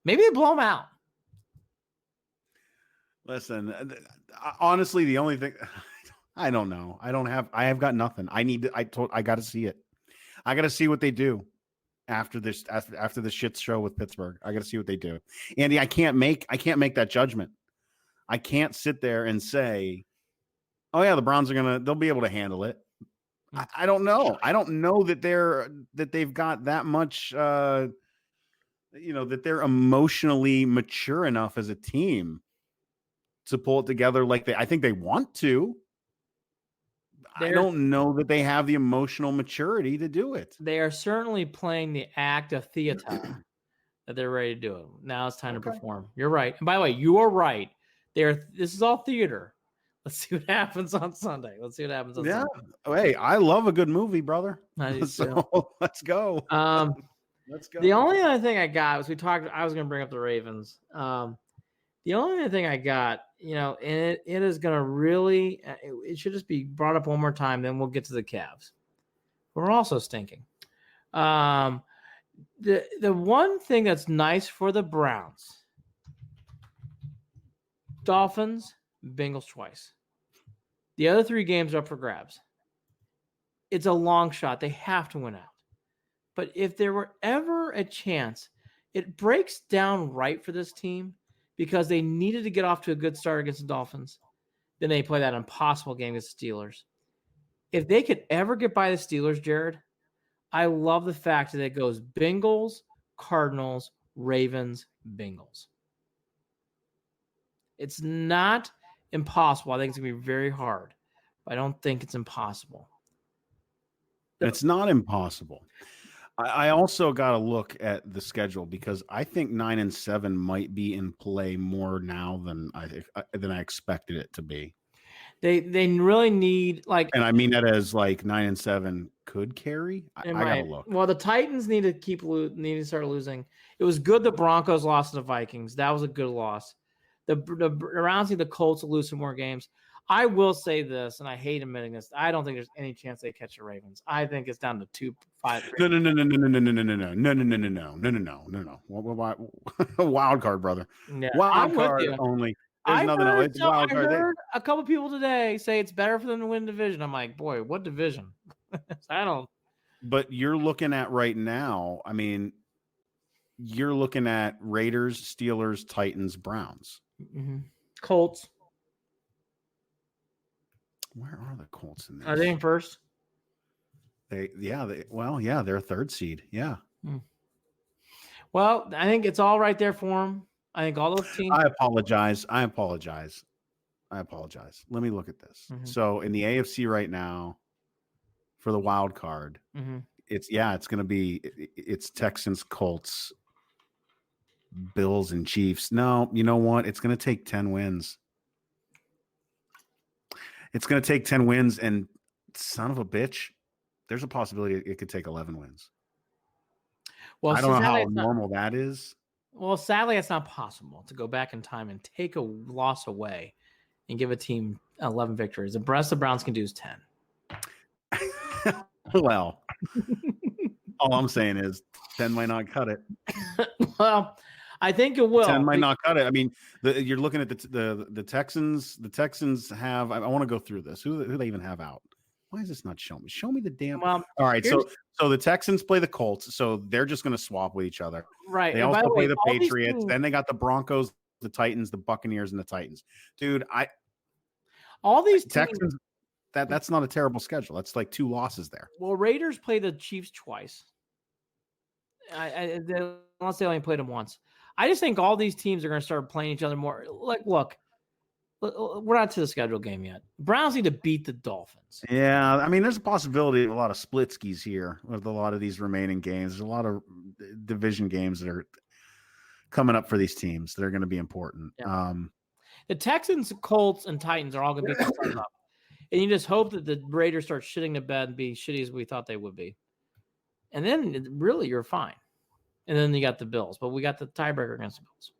Maybe they blow them out. Listen, honestly, the only thing I don't know. I have got nothing. I got to see it. I got to see what they do after this shit show with Pittsburgh. I got to see what they do. Andy, I can't make that judgment. I can't sit there and say, oh yeah, the Browns they'll be able to handle it. I don't know. I don't know that they've got that much, that they're emotionally mature enough as a team to pull it together I think they want to. I don't know that they have the emotional maturity to do it. They are certainly playing the act of theater that they're ready to do it. Now it's time to perform. You're right. And by the way, you are right. This is all theater. Let's see what happens on Sunday. Sunday. Hey, I love a good movie, brother. So let's go. Let's go. The only other thing I got was I was going to bring up the Ravens. The only other thing I got, and it is going to really, it should just be brought up one more time. Then we'll get to the Cavs. We're also stinking. The one thing that's nice for the Browns, Dolphins, Bengals twice. The other 3 games are up for grabs. It's a long shot. They have to win out. But if there were ever a chance It breaks down right for this team because they needed to get off to a good start against the Dolphins. Then they play that impossible game against the Steelers. If they could ever get by the Steelers, Jared, I love the fact that it goes Bengals, Cardinals, Ravens, Bengals. It's not impossible. I think it's going to be very hard, but I don't think it's impossible. It's not impossible. I also got to look at the schedule because I think 9-7 might be in play more now than I expected it to be. They really need and I mean that as 9-7 could carry. I gotta look. Well, the Titans need to start losing. It was good the Broncos lost to the Vikings. That was a good loss. The Browns need the Colts to lose some more games. I will say this, and I hate admitting this. I don't think there's any chance they catch the Ravens. I think it's down to 2-5. No. Wild card, brother. Yeah, wild card only. There's nothing else. It's wild card. I heard a couple people today say it's better for them to win division. I'm like, boy, what division? I don't. But you're looking at right now. I mean, you're looking at Raiders, Steelers, Titans, Browns, Colts. Where are the Colts in this? Are they in first? They're a third seed. Yeah. Well, I think it's all right there for them. I think all those teams. I apologize. Let me look at this. So in the AFC right now, for the wild card, it's going to be Texans, Colts, Bills, and Chiefs. No, you know what? It's going to take 10 wins. It's going to take 10 wins, and son of a bitch, there's a possibility it could take 11 wins. Well, I don't know how normal that is. Well, sadly, it's not possible to go back in time and take a loss away and give a team 11 victories. The best the Browns can do is 10. Well, all I'm saying is 10 might not cut it. Well, I think it will. 10 might not cut it. I mean, you're looking at the Texans. The Texans have. I want to go through this. Who they even have out? Why is this not showing me? Show me the damn. Well, all right. So the Texans play the Colts. So they're just going to swap with each other. Right. They also play the Patriots. Then they got the Broncos, the Titans, the Buccaneers, and the Titans. Dude, all these Texans. That's not a terrible schedule. That's like 2 losses there. Well, Raiders play the Chiefs twice. Unless they only played them once. I just think all these teams are going to start playing each other more. Like, look, we're not to the schedule game yet. Browns need to beat the Dolphins. Yeah, I mean, there's a possibility of a lot of split skis here with a lot of these remaining games. There's a lot of division games that are coming up for these teams that are going to be important. Yeah. The Texans, Colts, and Titans are all going to be up. And you just hope that the Raiders start shitting the bed and be shitty as we thought they would be. And then really you're fine. And then you got the Bills, but we got the tiebreaker against the Bills.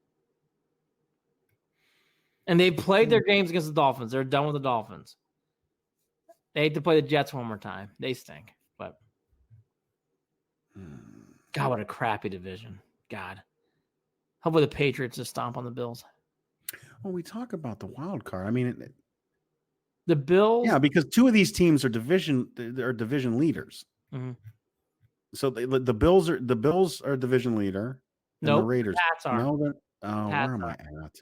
And they played their games against the Dolphins. They're done with the Dolphins. They hate to play the Jets one more time. They stink. But God, what a crappy division. God. Hopefully the Patriots just stomp on the Bills. Well, we talk about the wild card. I mean, the Bills. Yeah, because 2 of these teams are division leaders. So the Bills are division leader. No, the Raiders. Pats are. No, where am I at?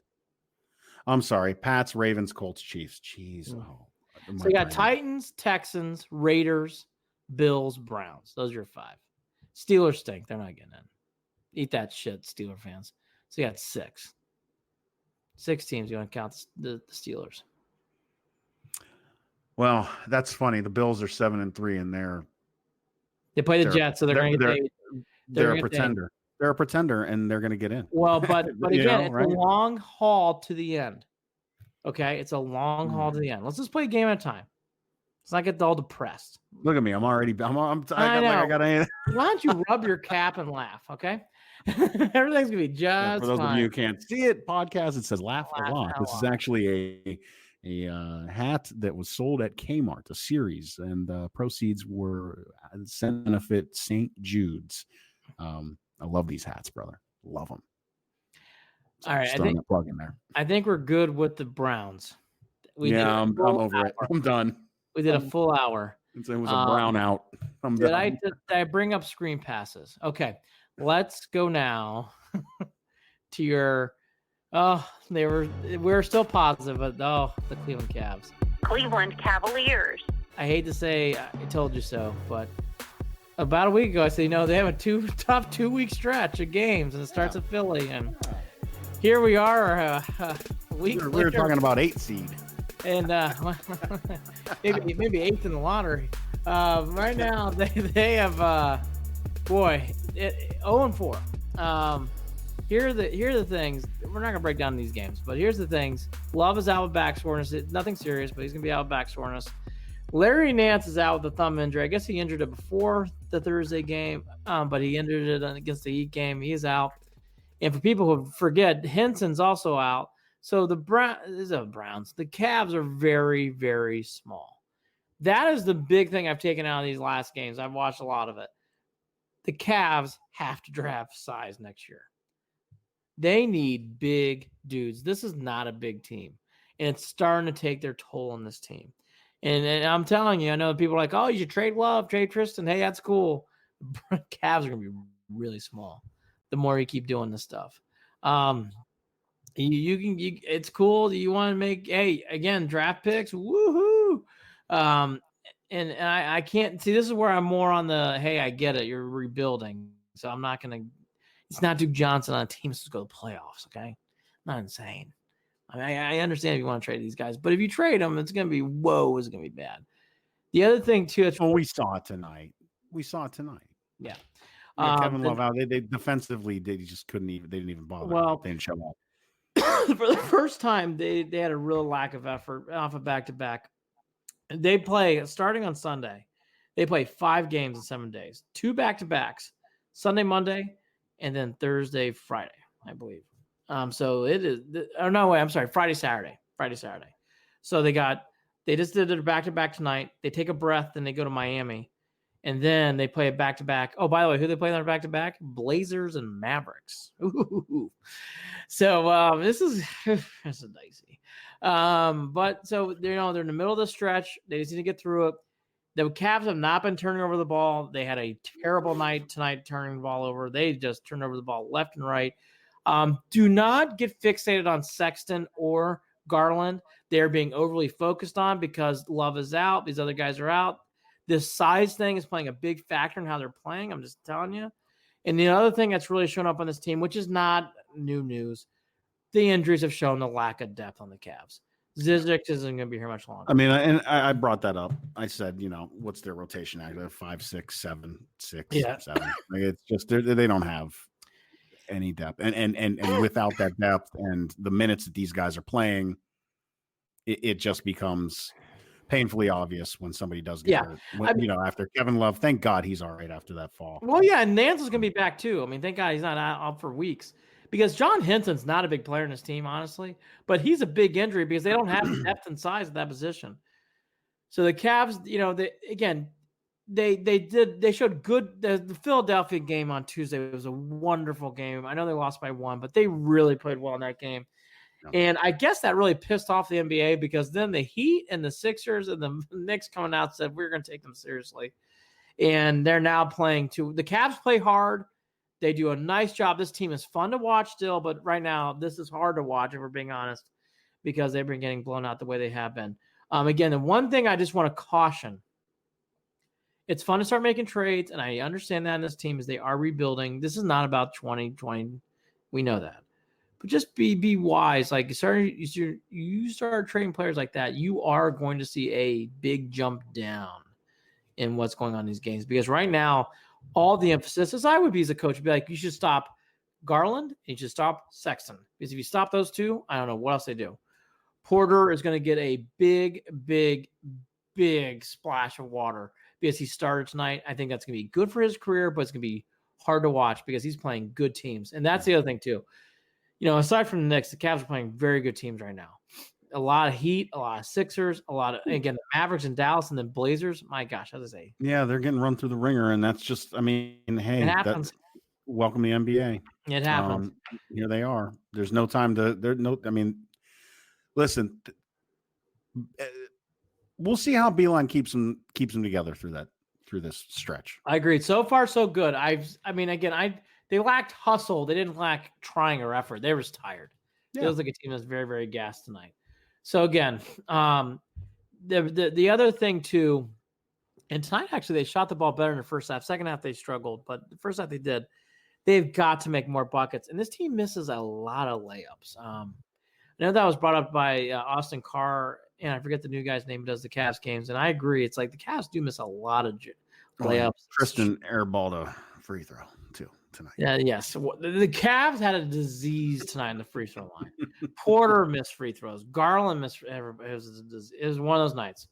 I'm sorry. Pats, Ravens, Colts, Chiefs. Jeez. So you got Titans, Texans, Raiders, Bills, Browns. Those are your 5. Steelers stink. They're not getting in. Eat that shit, Steeler fans. So you got 6. 6 teams. You want to count the Steelers. Well, that's funny. The Bills are 7-3, and they play the Jets, so they're going to get paid. They're a pretender. They're a pretender, and they're going to get in. Well, but again, it's a long haul to the end. Okay, it's a long haul to the end. Let's just play a game at a time. Let's not get all depressed. Look at me. I got Why don't you rub your cap and laugh? Okay, everything's gonna be just. For those fine. of you who can't see it, podcast, it says "Laugh a Lot." This is actually a hat that was sold at Kmart, a series, and proceeds were sent to benefit St. Jude's. I love these hats, brother. Love them. So all right, I think we're good with the Browns. I'm over it. I'm done. We did a full hour. It was a brown out. Did I bring up screen passes? Okay, let's go now to your. Oh, we're still positive, but the Cleveland Cavs. Cleveland Cavaliers. I hate to say I told you so, but about a week ago I said, they have a tough 2-week stretch of games, and it starts at Philly, and here we are a week later. We were talking about 8 seed. And maybe 8th in the lottery. Right now they have 0-4. Here are the things. We're not gonna break down these games, but here's the things. Love is out with back soreness. Nothing serious, but he's gonna be out with back soreness. Larry Nance is out with a thumb injury. I guess he injured it before the Thursday game, but he injured it against the Heat game. He's out. And for people who forget, Henson's also out. So the Browns, the Cavs are very, very small. That is the big thing I've taken out of these last games. I've watched a lot of it. The Cavs have to draft size next year. They need big dudes. This is not a big team. And it's starting to take their toll on this team. And I'm telling you, I know people are like, oh, you should trade Love, trade Tristan. Hey, that's cool. The Cavs are going to be really small the more you keep doing this stuff. It's cool. You want to make, again, draft picks. Woohoo. And I can't see, this is where I'm more on the, hey, I get it. You're rebuilding. So I'm not going to, it's not Duke Johnson on a team that's going to go to the playoffs. Okay. Not insane. I understand if you want to trade these guys, but if you trade them, it's going to be, it's going to be bad. The other thing too, we saw it tonight. Yeah. Kevin Love out. They defensively, they just couldn't even. They didn't even bother. Well, they didn't show up. For the first time, they had a real lack of effort off of back-to-back. They play starting on Sunday. They play 5 games in 7 days, 2 back-to-backs, Sunday, Monday, and then Thursday, Friday, I believe. So it is. Friday, Saturday. So they just did their back-to-back tonight. They take a breath, then they go to Miami. And then they play a back-to-back. Oh, by the way, who they play on a back-to-back? Blazers and Mavericks. Ooh. So this is dicey. But so they're in the middle of the stretch. They just need to get through it. The Cavs have not been turning over the ball. They had a terrible night tonight turning the ball over. They just turned over the ball left and right. Do not get fixated on Sexton or Garland. They're being overly focused on because Love is out. These other guys are out. This size thing is playing a big factor in how they're playing. I'm just telling you. And the other thing that's really shown up on this team, which is not new news, the injuries have shown the lack of depth on the Cavs. Zizic isn't going to be here much longer. I mean, and I brought that up. I said, what's their rotation act? 5, 6, 7, 6, 7. Like, it's just they don't have any depth, and without that depth and the minutes that these guys are playing, it just becomes painfully obvious when somebody does get hurt. After Kevin Love, thank God he's all right after that fall. Well, yeah, and Nance is going to be back too. I mean, thank God he's not out for weeks because John Henson's not a big player in his team, honestly, but he's a big injury because they don't have depth and size at that position. So the Cavs, they showed good. The Philadelphia game on Tuesday was a wonderful game. I know they lost by 1, but they really played well in that game. And I guess that really pissed off the NBA because then the Heat and the Sixers and the Knicks coming out said, we're going to take them seriously. And they're now playing the Cavs play hard. They do a nice job. This team is fun to watch still, but right now this is hard to watch if we're being honest because they've been getting blown out the way they have been. Again, the one thing I just want to caution, it's fun to start making trades, and I understand that in this team is they are rebuilding. This is not about 2020. We know that. But just be wise. Like you start trading players like that, you are going to see a big jump down in what's going on in these games. Because right now, all the emphasis, as I would be as a coach, would be like, you should stop Garland and you should stop Sexton. Because if you stop those two, I don't know what else they do. Porter is going to get a big, big, big splash of water because he started tonight. I think that's going to be good for his career, but it's going to be hard to watch because he's playing good teams. And that's the other thing too. Aside from the Knicks, the Cavs are playing very good teams right now. A lot of Heat, a lot of Sixers, the Mavericks and Dallas, and then Blazers. My gosh, how does it say? Yeah, they're getting run through the ringer, and that's just, hey, it happens. Welcome to the NBA. It happens. Here they are. There's no time listen, we'll see how Beeline keeps them together through this stretch. I agree. So far, so good. they lacked hustle. They didn't lack trying or effort. They were just tired. Yeah. It was like a team that's very, very gassed tonight. So again, the other thing too, and tonight actually they shot the ball better in the first half. Second half they struggled, but the first half they did. They've got to make more buckets, and this team misses a lot of layups. I know that was brought up by Austin Carr, and I forget the new guy's name who does the Cavs games, and I agree. It's like the Cavs do miss a lot of layups. Tristan airballed a free throw too tonight. Yeah, yes. The Cavs had a disease tonight in the free throw line. Porter missed free throws. Garland missed. It was one of those nights.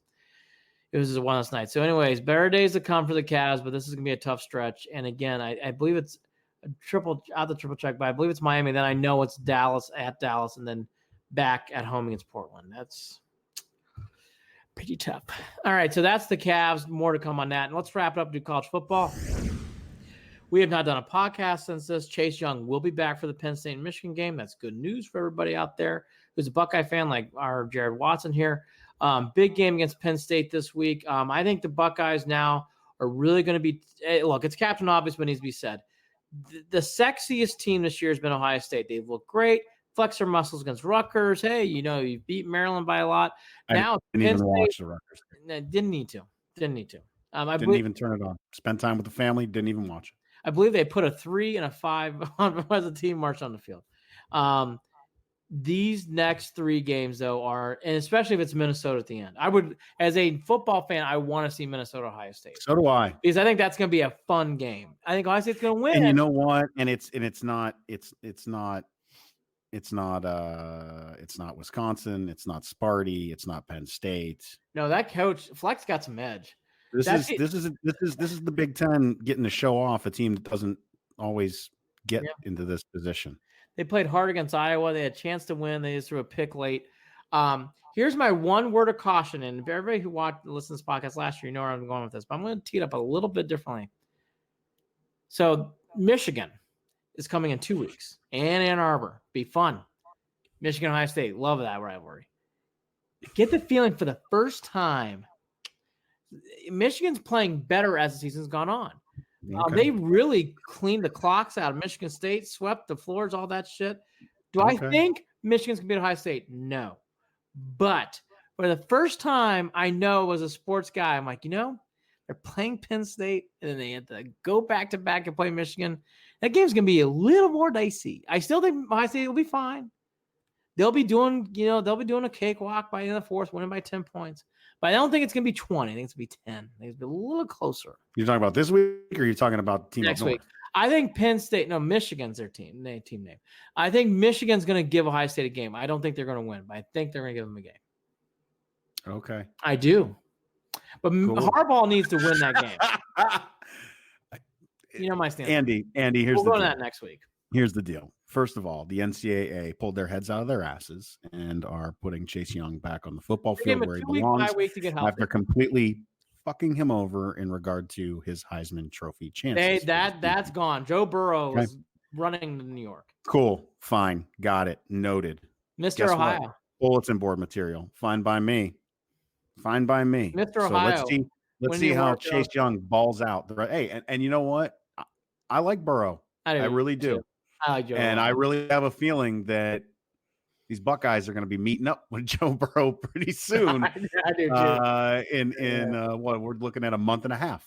It was one of those nights. So, anyways, better days to come for the Cavs, but this is gonna be a tough stretch. And again, I believe it's a triple check, but I believe it's Miami. Then I know it's Dallas at Dallas, and then back at home against Portland. That's pretty tough. All right, so that's the Cavs. More to come on that. And let's wrap it up to college football. We have not done a podcast since this. Chase Young will be back for the Penn State and Michigan game. That's good news for everybody out there who's a Buckeye fan like our Jared Watson here. Big game against Penn State this week. I think the Buckeyes now are really going to be look, it's Captain Obvious, but needs to be said. The sexiest team this year has been Ohio State. They've looked great. Flex their muscles against Rutgers. Hey, you beat Maryland by a lot. Now I didn't even watch the Rutgers. Didn't need to. Didn't even turn it on. Spent time with the family. Didn't even watch it. I believe they put a 3 and a 5 on as a team march on the field. These next 3 games, though, are, and especially if it's Minnesota at the end, I would, as a football fan, I want to see Minnesota Ohio State. So do I, because I think that's going to be a fun game. I think Ohio State's going to win. And you know what? And it's not Wisconsin. It's not Sparty. It's not Penn State. No, that coach Flex got some edge. This is the Big Ten getting to show off a team that doesn't always get into this position. They played hard against Iowa. They had a chance to win. They just threw a pick late. Here's my one word of caution, and everybody who listened to this podcast last year, you know where I'm going with this, but I'm going to tee it up a little bit differently. So Michigan is coming in 2 weeks, and Ann Arbor. Be fun. Michigan, Ohio State. Love that rivalry. Get the feeling for the first time Michigan's playing better as the season's gone on. Okay. They really cleaned the clocks out of Michigan State, swept the floors, all that shit. Do I think Michigan's going to beat Ohio State? No. But for the first time I know as a sports guy, I'm like, they're playing Penn State, and then they have to go back-to-back and play Michigan. That game's going to be a little more dicey. I still think Ohio State will be fine. They'll be doing a cakewalk by the end of the fourth, winning by 10 points. But I don't think it's going to be 20. I think it's going to be 10. I think it's going to be a little closer. You're talking about this week, or are you talking about team next week? I think Michigan's their team name. I think Michigan's going to give Ohio State a game. I don't think they're going to win, but I think they're going to give them a game. Okay. I do. But cool. Harbaugh needs to win that game. You know my stance. Andy, we'll go to that next week. Here's the deal. First of all, the NCAA pulled their heads out of their asses and are putting Chase Young back on the football field where he belongs after completely fucking him over in regard to his Heisman Trophy chances. That's gone. Joe Burrow is running to New York. Cool. Fine. Got it. Noted. Mr. Ohio. What? Bulletin board material. Fine by me. Mr. Ohio. Let's see how Chase Young balls out. Hey, and you know what? I like Burrow. I really do. I like Joe and Burrow. I really have a feeling that these Buckeyes are going to be meeting up with Joe Burrow pretty soon. I do too. In what we're looking at a month and a half.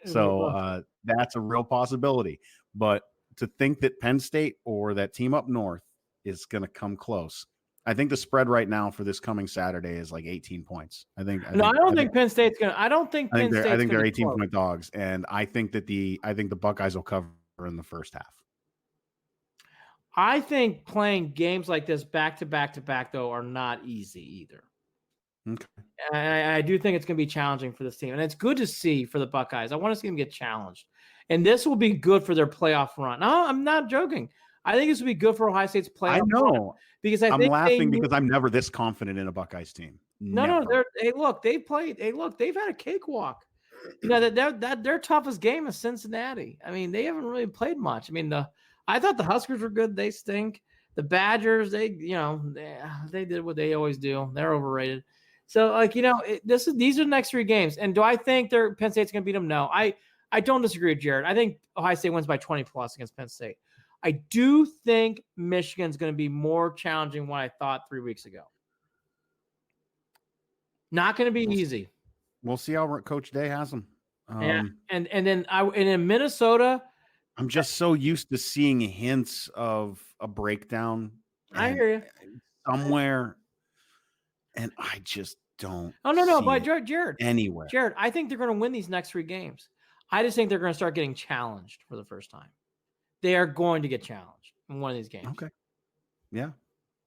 So that's a real possibility. But to think that Penn State or that team up north is going to come close. I think the spread right now for this coming Saturday is like 18 points. I don't think Penn State's going to. I think they're 18-point dogs, and I think the Buckeyes will cover in the first half. I think playing games like this back to back though are not easy either. Okay. I do think it's going to be challenging for this team, and it's good to see for the Buckeyes. I want to see them get challenged, and this will be good for their playoff run. No, I'm not joking. I think this will be good for Ohio State's playoff. I know run because I'm laughing because I'm never this confident in a Buckeyes team. No. They've had a cakewalk. Their toughest game is Cincinnati. I mean, they haven't really played much. I mean, I thought the Huskers were good. They stink. The Badgers, they did what they always do. They're overrated. So, these are the next 3 games. And do I think Penn State's going to beat them? No. I don't disagree with Jared. I think Ohio State wins by 20 plus against Penn State. I do think Michigan's going to be more challenging than what I thought 3 weeks ago. Not going to be easy. We'll see how Coach Day has them. And then in Minnesota, I'm just so used to seeing hints of a breakdown. I hear you somewhere, and I just don't. Oh no, but Jared, anywhere. Jared, I think they're going to win these next 3 games. I just think they're going to start getting challenged for the first time. They are going to get challenged in one of these games. Okay. Yeah,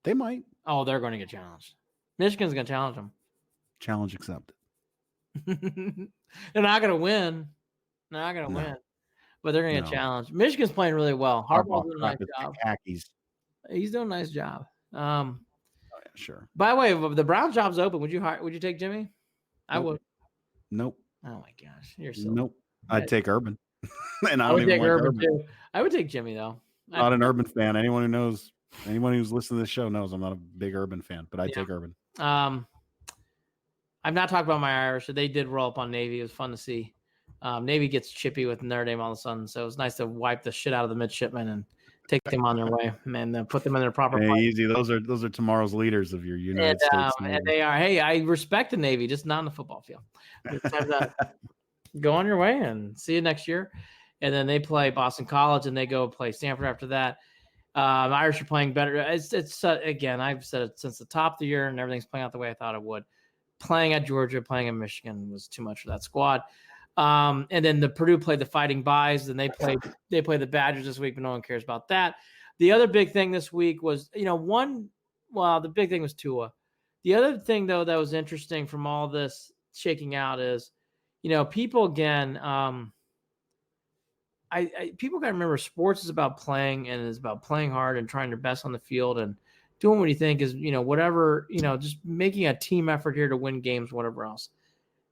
they might. Oh, they're going to get challenged. Michigan's going to challenge them. Challenge accepted. They're not going to win. They're not going to win. But they're going to get challenged. Michigan's playing really well. Harbaugh's doing a nice job. He's doing a nice job. Sure. By the way, if the Browns job's open, would you take Jimmy? I would. Nope. Oh my gosh, you're so. Nope. I'd take Urban. And I would take Urban too. I would take Jimmy though. Not an Urban fan. Anyone who's listening to this show knows I'm not a big Urban fan, but I'd take Urban. I've not talked about my Irish. They did roll up on Navy. It was fun to see. Navy gets chippy with Notre Dame all of a sudden, so it was nice to wipe the shit out of the midshipmen and take them on their way and put them in their proper place. Easy. Those are tomorrow's leaders of your United States. And they are. Hey, I respect the Navy, just not on the football field. Go on your way and see you next year. And then they play Boston College and they go play Stanford after that. Irish are playing better. It's again, I've said it since the top of the year and everything's playing out the way I thought it would. Playing at Georgia, playing at Michigan was too much for that squad. And then the Purdue played the Fighting Buys, and they play the Badgers this week, but no one cares about that. The other big thing this week was, the big thing was Tua. The other thing though that was interesting from all this shaking out is, people again. People got to remember sports is about playing and it's about playing hard and trying your best on the field and doing what you think is, whatever, just making a team effort here to win games, whatever else.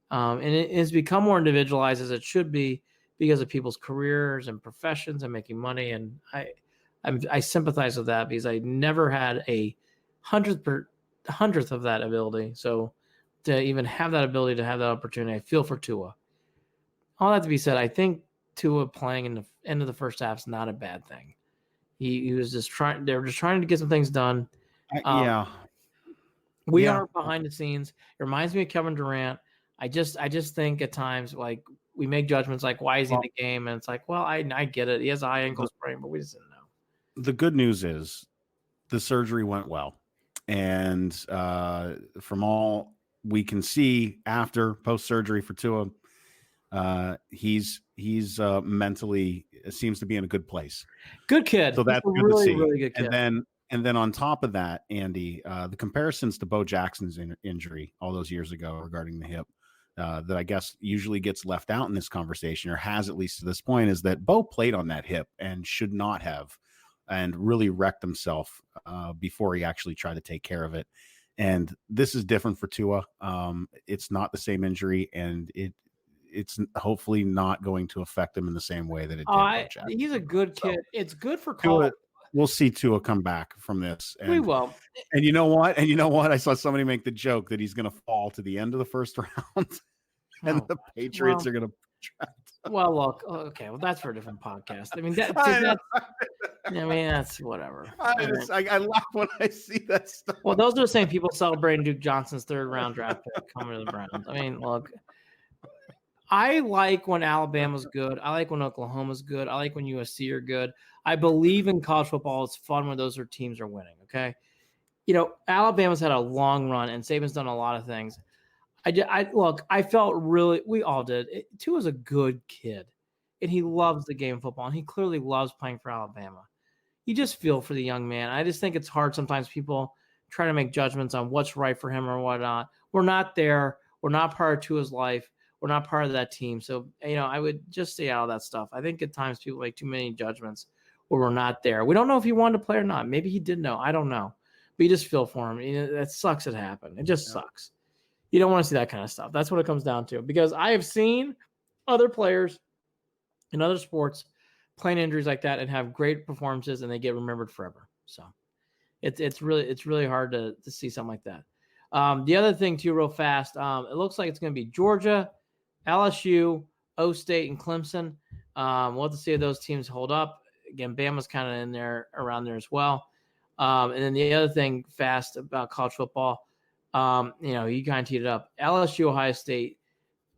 And it has become more individualized as it should be because of people's careers and professions and making money. And I sympathize with that because I never had a hundredth of that ability. So to even have that ability to have that opportunity, I feel for Tua. All that to be said, I think Tua playing in the end of the first half is not a bad thing. He was just trying. They were just trying to get some things done. We are behind the scenes. It reminds me of Kevin Durant. I just think at times like we make judgments like why is he in the game, and it's like, well, I get it. He has a high ankle sprain, but we just didn't know. The good news is the surgery went well, and from all we can see after post surgery for Tua, he's mentally seems to be in a good place. Good kid. So that's good really, to see. Really good kid. And then on top of that, Andy, the comparisons to Bo Jackson's injury all those years ago regarding the hip that I guess usually gets left out in this conversation, or has at least to this point, is that Bo played on that hip and should not have, and really wrecked himself before he actually tried to take care of it. And this is different for Tua. It's not the same injury, and it's hopefully not going to affect him in the same way that it did. He's a good kid. So, it's good for college. We'll see Tua come back from this. And, we will. And you know what? I saw somebody make the joke that he's going to fall to the end of the first round, and the Patriots are going to draft him. Well, look, okay. Well, that's for a different podcast. I mean, that's whatever. I laugh when I see that stuff. Well, those are the same people celebrating Duke Johnson's third round draft pick coming to the Browns. I mean, look. I like when Alabama's good. I like when Oklahoma's good. I like when USC are good. I believe in college football. It's fun when those teams are winning, okay? Alabama's had a long run, and Saban's done a lot of things. I felt really – we all did. Tua's a good kid, and he loves the game of football, and he clearly loves playing for Alabama. You just feel for the young man. I just think it's hard sometimes people try to make judgments on what's right for him or whatnot. We're not there. We're not part of Tua's life. We're not part of that team. So, I would just stay out of that stuff. I think at times people make too many judgments where we're not there. We don't know if he wanted to play or not. Maybe he did know. I don't know. But you just feel for him. That sucks it happened. It just sucks. You don't want to see that kind of stuff. That's what it comes down to. Because I have seen other players in other sports playing injuries like that and have great performances, and they get remembered forever. So it's really hard to see something like that. The other thing, too, real fast, it looks like it's going to be Georgia, LSU, State and Clemson. We'll have to see if those teams hold up. Again, Bama's kind of in there, around there as well. And then the other thing fast about college football, you kind of teed it up. LSU, Ohio State,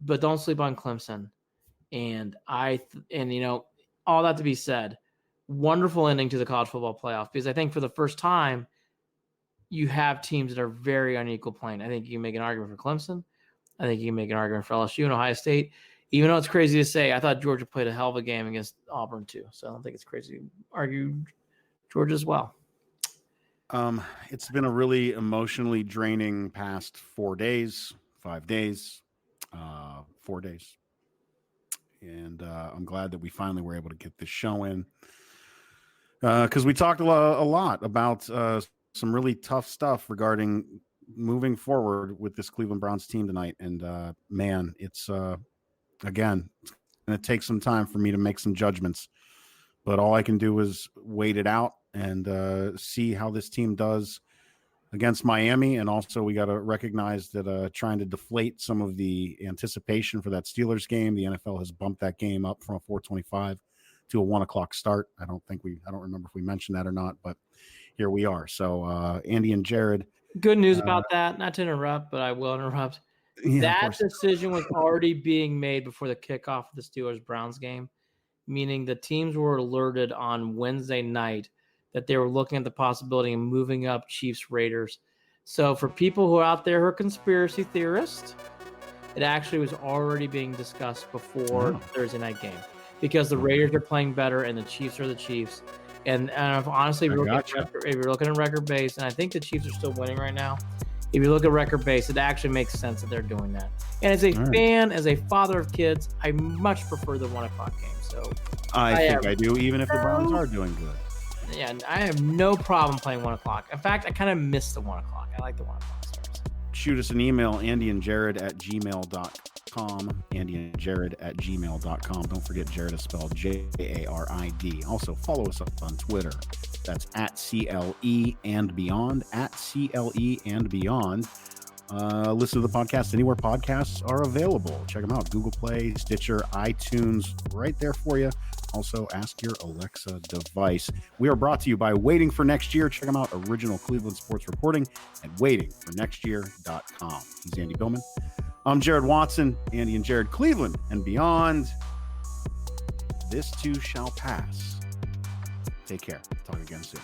but don't sleep on Clemson. And all that to be said, wonderful ending to the college football playoff, because I think for the first time, you have teams that are very unequal playing. I think you can make an argument for Clemson. I think you can make an argument for LSU and Ohio State. Even though it's crazy to say, I thought Georgia played a hell of a game against Auburn too. So I don't think it's crazy to argue Georgia as well. It's been a really emotionally draining past 4 days, 5 days, 4 days. And I'm glad that we finally were able to get this show in. Because we talked a lot about some really tough stuff regarding moving forward with this Cleveland Browns team tonight. And man, it's again, it's going to take some time for me to make some judgments. But all I can do is wait it out and see how this team does against Miami. And also we got to recognize that trying to deflate some of the anticipation for that Steelers game, the NFL has bumped that game up from a 4:25 to a 1:00 start. I don't remember if we mentioned that or not, but here we are. So Andy and Jared. Good news about that, not to interrupt, but I will interrupt. Yeah, that decision was already being made before the kickoff of the Steelers-Browns game, meaning the teams were alerted on Wednesday night that they were looking at the possibility of moving up Chiefs-Raiders. So for people who are out there who are conspiracy theorists, it actually was already being discussed before the Thursday night game, because the Raiders are playing better and the Chiefs are the Chiefs. And honestly, if you're looking at record base, and I think the Chiefs are still winning right now, if you look at record base, it actually makes sense that they're doing that. And as a fan, as a father of kids, I much prefer the 1:00 game. So I think I do, even if the Browns are doing good. Yeah, I have no problem playing 1:00. In fact, I kind of miss the 1:00. I like the 1:00 starts. Shoot us an email, andyandjared@gmail.com. andyandjared@gmail.com. Don't forget Jared is spelled Jarid. Also, follow us up on Twitter. That's @CLE and beyond, @CLE and beyond. Listen to the podcast anywhere podcasts are available. Check them out. Google Play, Stitcher, iTunes, right there for you. Also, ask your Alexa device. We are brought to you by Waiting for Next Year. Check them out. Original Cleveland sports reporting at waitingfornextyear.com. He's Andy Billman. I'm Jared Watson. Andy and Jared, Cleveland and beyond. This too shall pass. Take care. Talk again soon.